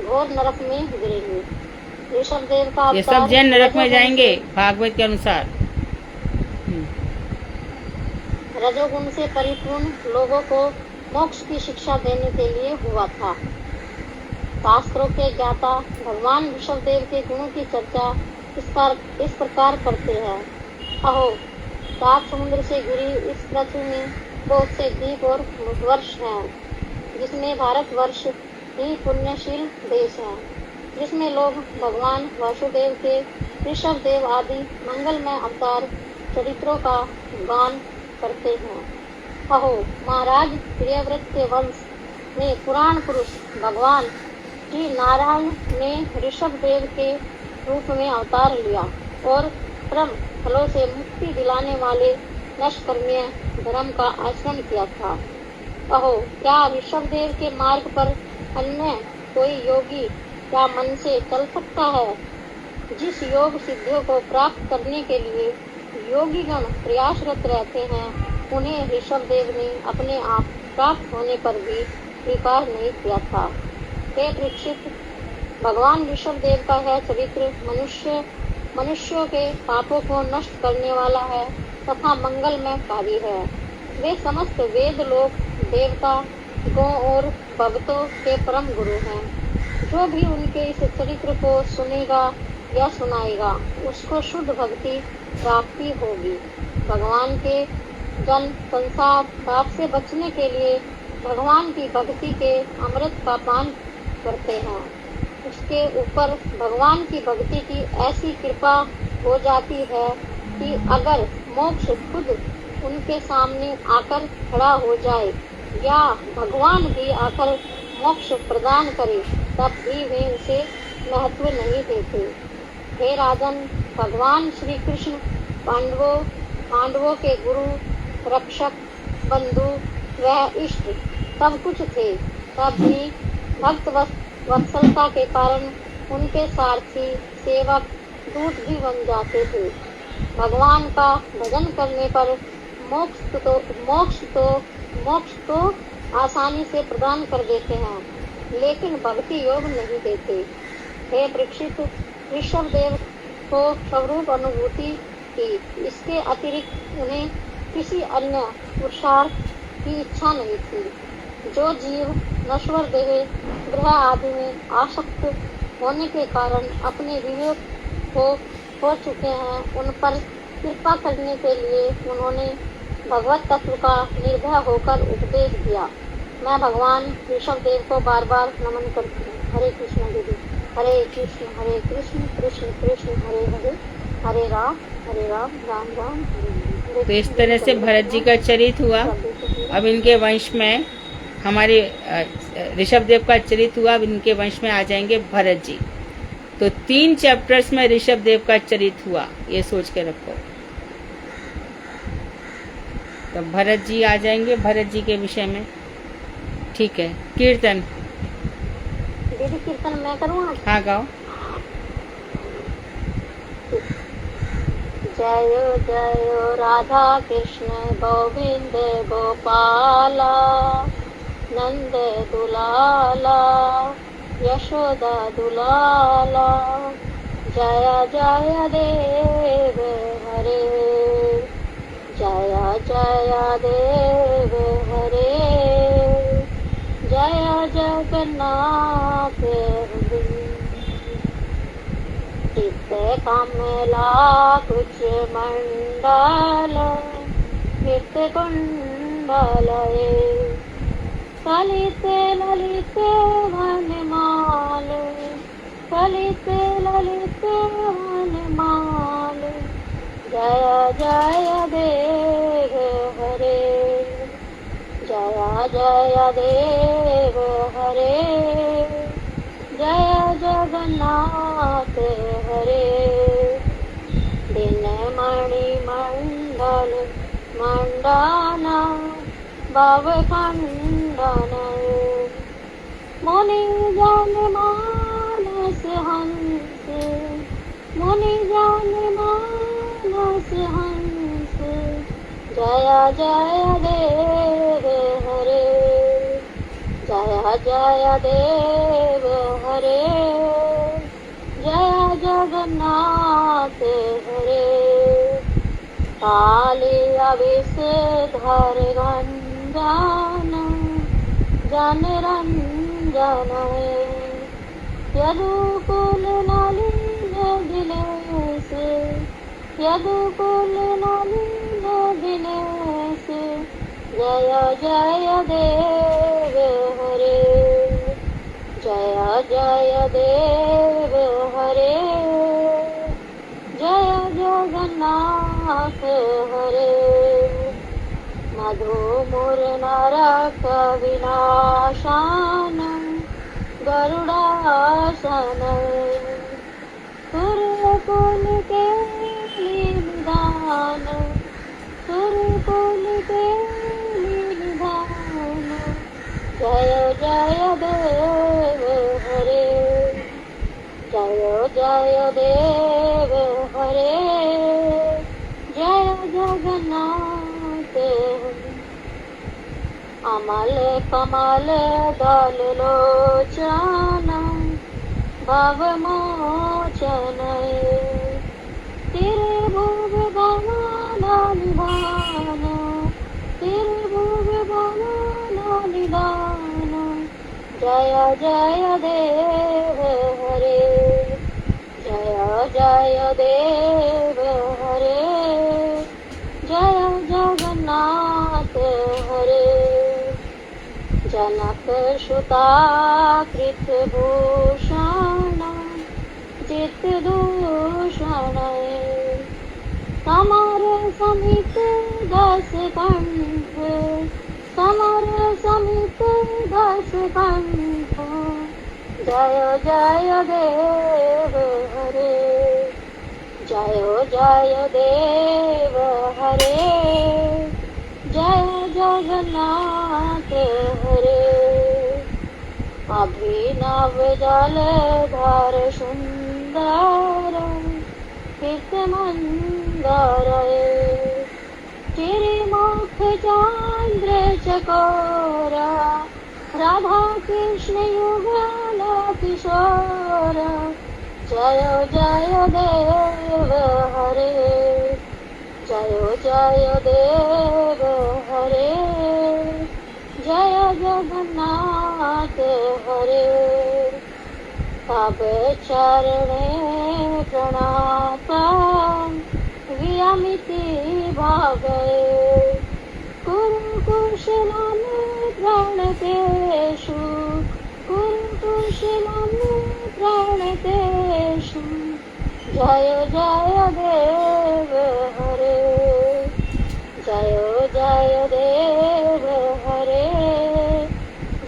D: घोर नरक में गिरेंगे। ऋषभदेव का
B: ये सब जैन नरक में जाएंगे भागवत के अनुसार।
D: रजोगुण से परिपूर्ण लोगों को मोक्ष की शिक्षा देने के लिए हुआ था। शास्त्रों के ज्ञाता भगवान ऋषभदेव के गुणों की चर्चा इस प्रकार करते हैं। अहो, 7 समुद्र से घिरी इस पृथ्वी में बहुत से द्वीप और वर्ष हैं, जिसमें भारतवर्ष ही पुण्यशील देश है, जिसमें लोग भगवान वासुदेव के ऋषभदेव आदि मंगलमय अवतार चरित्रों का गान करते हैं। अहो महाराज, प्रियव्रत के वंश में पुराण पुरुष भगवान श्री नारायण ने ऋषभदेव के रूप में अवतार लिया और परम फलों से मुक्ति दिलाने वाले नष्कर्मीय धर्म का आचरण किया था। अहो, क्या ऋषभदेव के मार्ग पर अन्य कोई योगी क्या मन से चल सकता है? जिस योग सिद्धियों को प्राप्त करने के लिए योगीगण प्रयासरत रहते हैं, उन्हें ऋषभदेव ने अपने आप प्राप्त होने पर भी स्वीकार नहीं किया था। हे परीक्षित, भगवान ऋषभदेव का यह चरित्र मनुष्यों के पापों को नष्ट करने वाला है तथा मंगलमय कार्य है। वे समस्त वेद लोक, देवता, गौ और भक्तों के परम गुरु हैं। जो भी उनके इस चरित्र को सुनेगा या सुनाएगा, उसको शुद्ध भक्ति प्राप्ति होगी। भगवान के जन संसार पाप से बचने के लिए भगवान की भक्ति के अमृत का पान करते हैं। उसके ऊपर भगवान की भक्ति की ऐसी कृपा हो जाती है कि अगर मोक्ष खुद उनके सामने आकर खड़ा हो जाए या भगवान भी आकर मोक्ष प्रदान करे, तब भी वे उसे महत्व नहीं देते। हे राजन, भगवान श्री कृष्ण पांडवों के गुरु, रक्षक, बंधु व इष्ट सब कुछ थे। तब भी भक्त वत्सलता के कारण उनके सारथी, सेवक, दूत भी बन जाते थे। भगवान का भजन करने पर मोक्ष तो आसानी से प्रदान कर देते हैं, लेकिन भक्ति योग नहीं देते। हे परीक्षित, ऋषभ देव को स्वरूप अनुभूति की, इसके अतिरिक्त उन्हें किसी अन्य पुरुषार्थ की इच्छा नहीं थी। जो जीव नश्वर देह, ग्रह आदि में आसक्त होने के कारण अपने विवेक को खो चुके हैं, उन पर कृपा करने के लिए उन्होंने भगवत तत्व का निर्भय होकर उपदेश दिया। मैं भगवान ऋषभ देव को बार बार नमन करती हूँ। हरे कृष्ण दीदी। हरे कृष्ण कृष्ण कृष्ण हरे हरे, हरे राम राम राम हरे हरे।
B: तो इस तरह से भरत जी का चरित हुआ। अब इनके वंश में हमारे ऋषभ देव का चरित हुआ। अब इनके वंश में आ जाएंगे भरत जी। तो 3 चैप्टर्स में ऋषभ देव का चरित हुआ, ये सोच के रखो। तो भरत जी आ जाएंगे, भरत जी के विषय में। ठीक है, कीर्तन।
D: दीदी कीर्तन मैं करूँ?
B: हाँ गाओ।
D: जय जय राधा कृष्ण गोविंद गोपाला, नंद दुलाला यशोदा दुलाला। जय जय देव हरे, जय जय देव हरे, जय जगन्नाथ हरे। चित्त कमला कुच मंडल, कृत कुंडलये, ललिते ललिते वनमाल, ललिते ललिते वनमाल। जय जय देव हरे, जय जय देव हरे, जय जगन्नाथ हरे। दिन मणि मंडल मंडाना, भव खंडन, मुनि जन मानस हंस, मुनि जन मानस हंस। जय जय देव हरे, जय जय देव हरे, जय जगन्नाथ हरे। काली अविषधर रंजन, जन रंजन, यदुकुल नलिन दिनेश, यदुकुल नलिन दिनेश। जय जय देव हरे, जय जय देव हरे, जय जगन्नाथ हरे। मधु मुर नरक विनाशन, गरुड़ासन, सुरकुल के निधान, सुरकुल के निधान। जय जय देव हरे, जय जय देव हरे, जय जगन्नाथ हरे। अमल कमल दल लोचन, भव मोचन, त्रिभुव भवन निधान, त्रिभुव भवन निधान। जय जय देव हरे, जय जय देव हरे जय जगन्नाथ हरे जनक सुता कृत भूषण चित दूषण समर समित दस कंठ समर समित दस कंठ जय जय देव हरे जय जय देव हरे जय जगन्नाथ हरे अभिनव जलधर सुंदर कीर्त मंदर चिरमुख चांद्र चकोरा राधा कृष्ण युगल किशोर जय जय देव हरे जय जय देव हरे जय जगन्नाथ हरे तब चरणे प्रणाम वियमिति भावे कुरुकुशलं प्रणतेषु कुरुकुशलं प्रणतेषु जय जय देव हरे जय जय देव हरे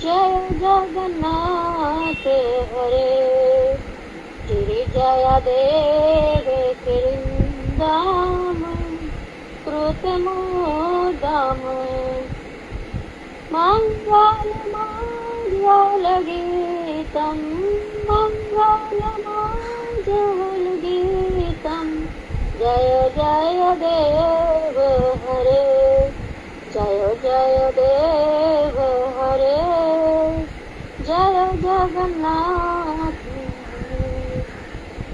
D: जय जगन्नाथ हरे गिरिजय देव कृन्दाम कृतमोदम मङ्गलगीतं मङ्गलगीतं जय जय देव हरे जय जय देव हरे जय जगन्नाथ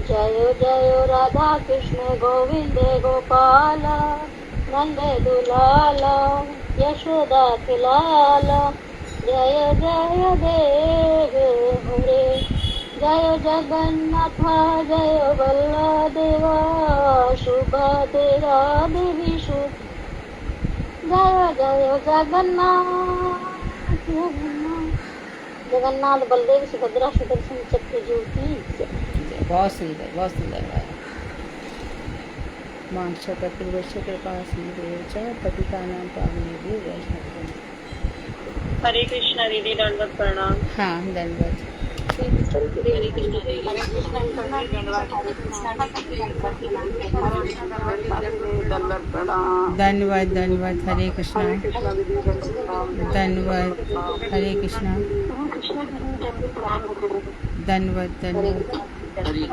D: जय जय राधा कृष्ण गोविंद गोपाल नंद दुलाल यशोदा खिलाल जय जय देव हरे जय जगन्नाथ जय बलदेवा सुभद्रा देवी जय जय जगन्नाथ जगन्नाथ बलदेव सुभद्रा सुदर्शन चक्र ज्योति
B: बहुत सुंदर गाया। मांक्षक पूर्वश्य कृपा सिंधु पतितानां पावनेभ्यो वैष्णवेभ्यो।
C: हरे कृष्णा दीदी दंडवत प्रणाम।
B: हाँ दंडवत।
C: हरे कृष्णा
B: धन्यवाद धन्यवाद हरे कृष्णा धन्यवाद हरे कृष्णा धन्यवाद धन्यवाद हरे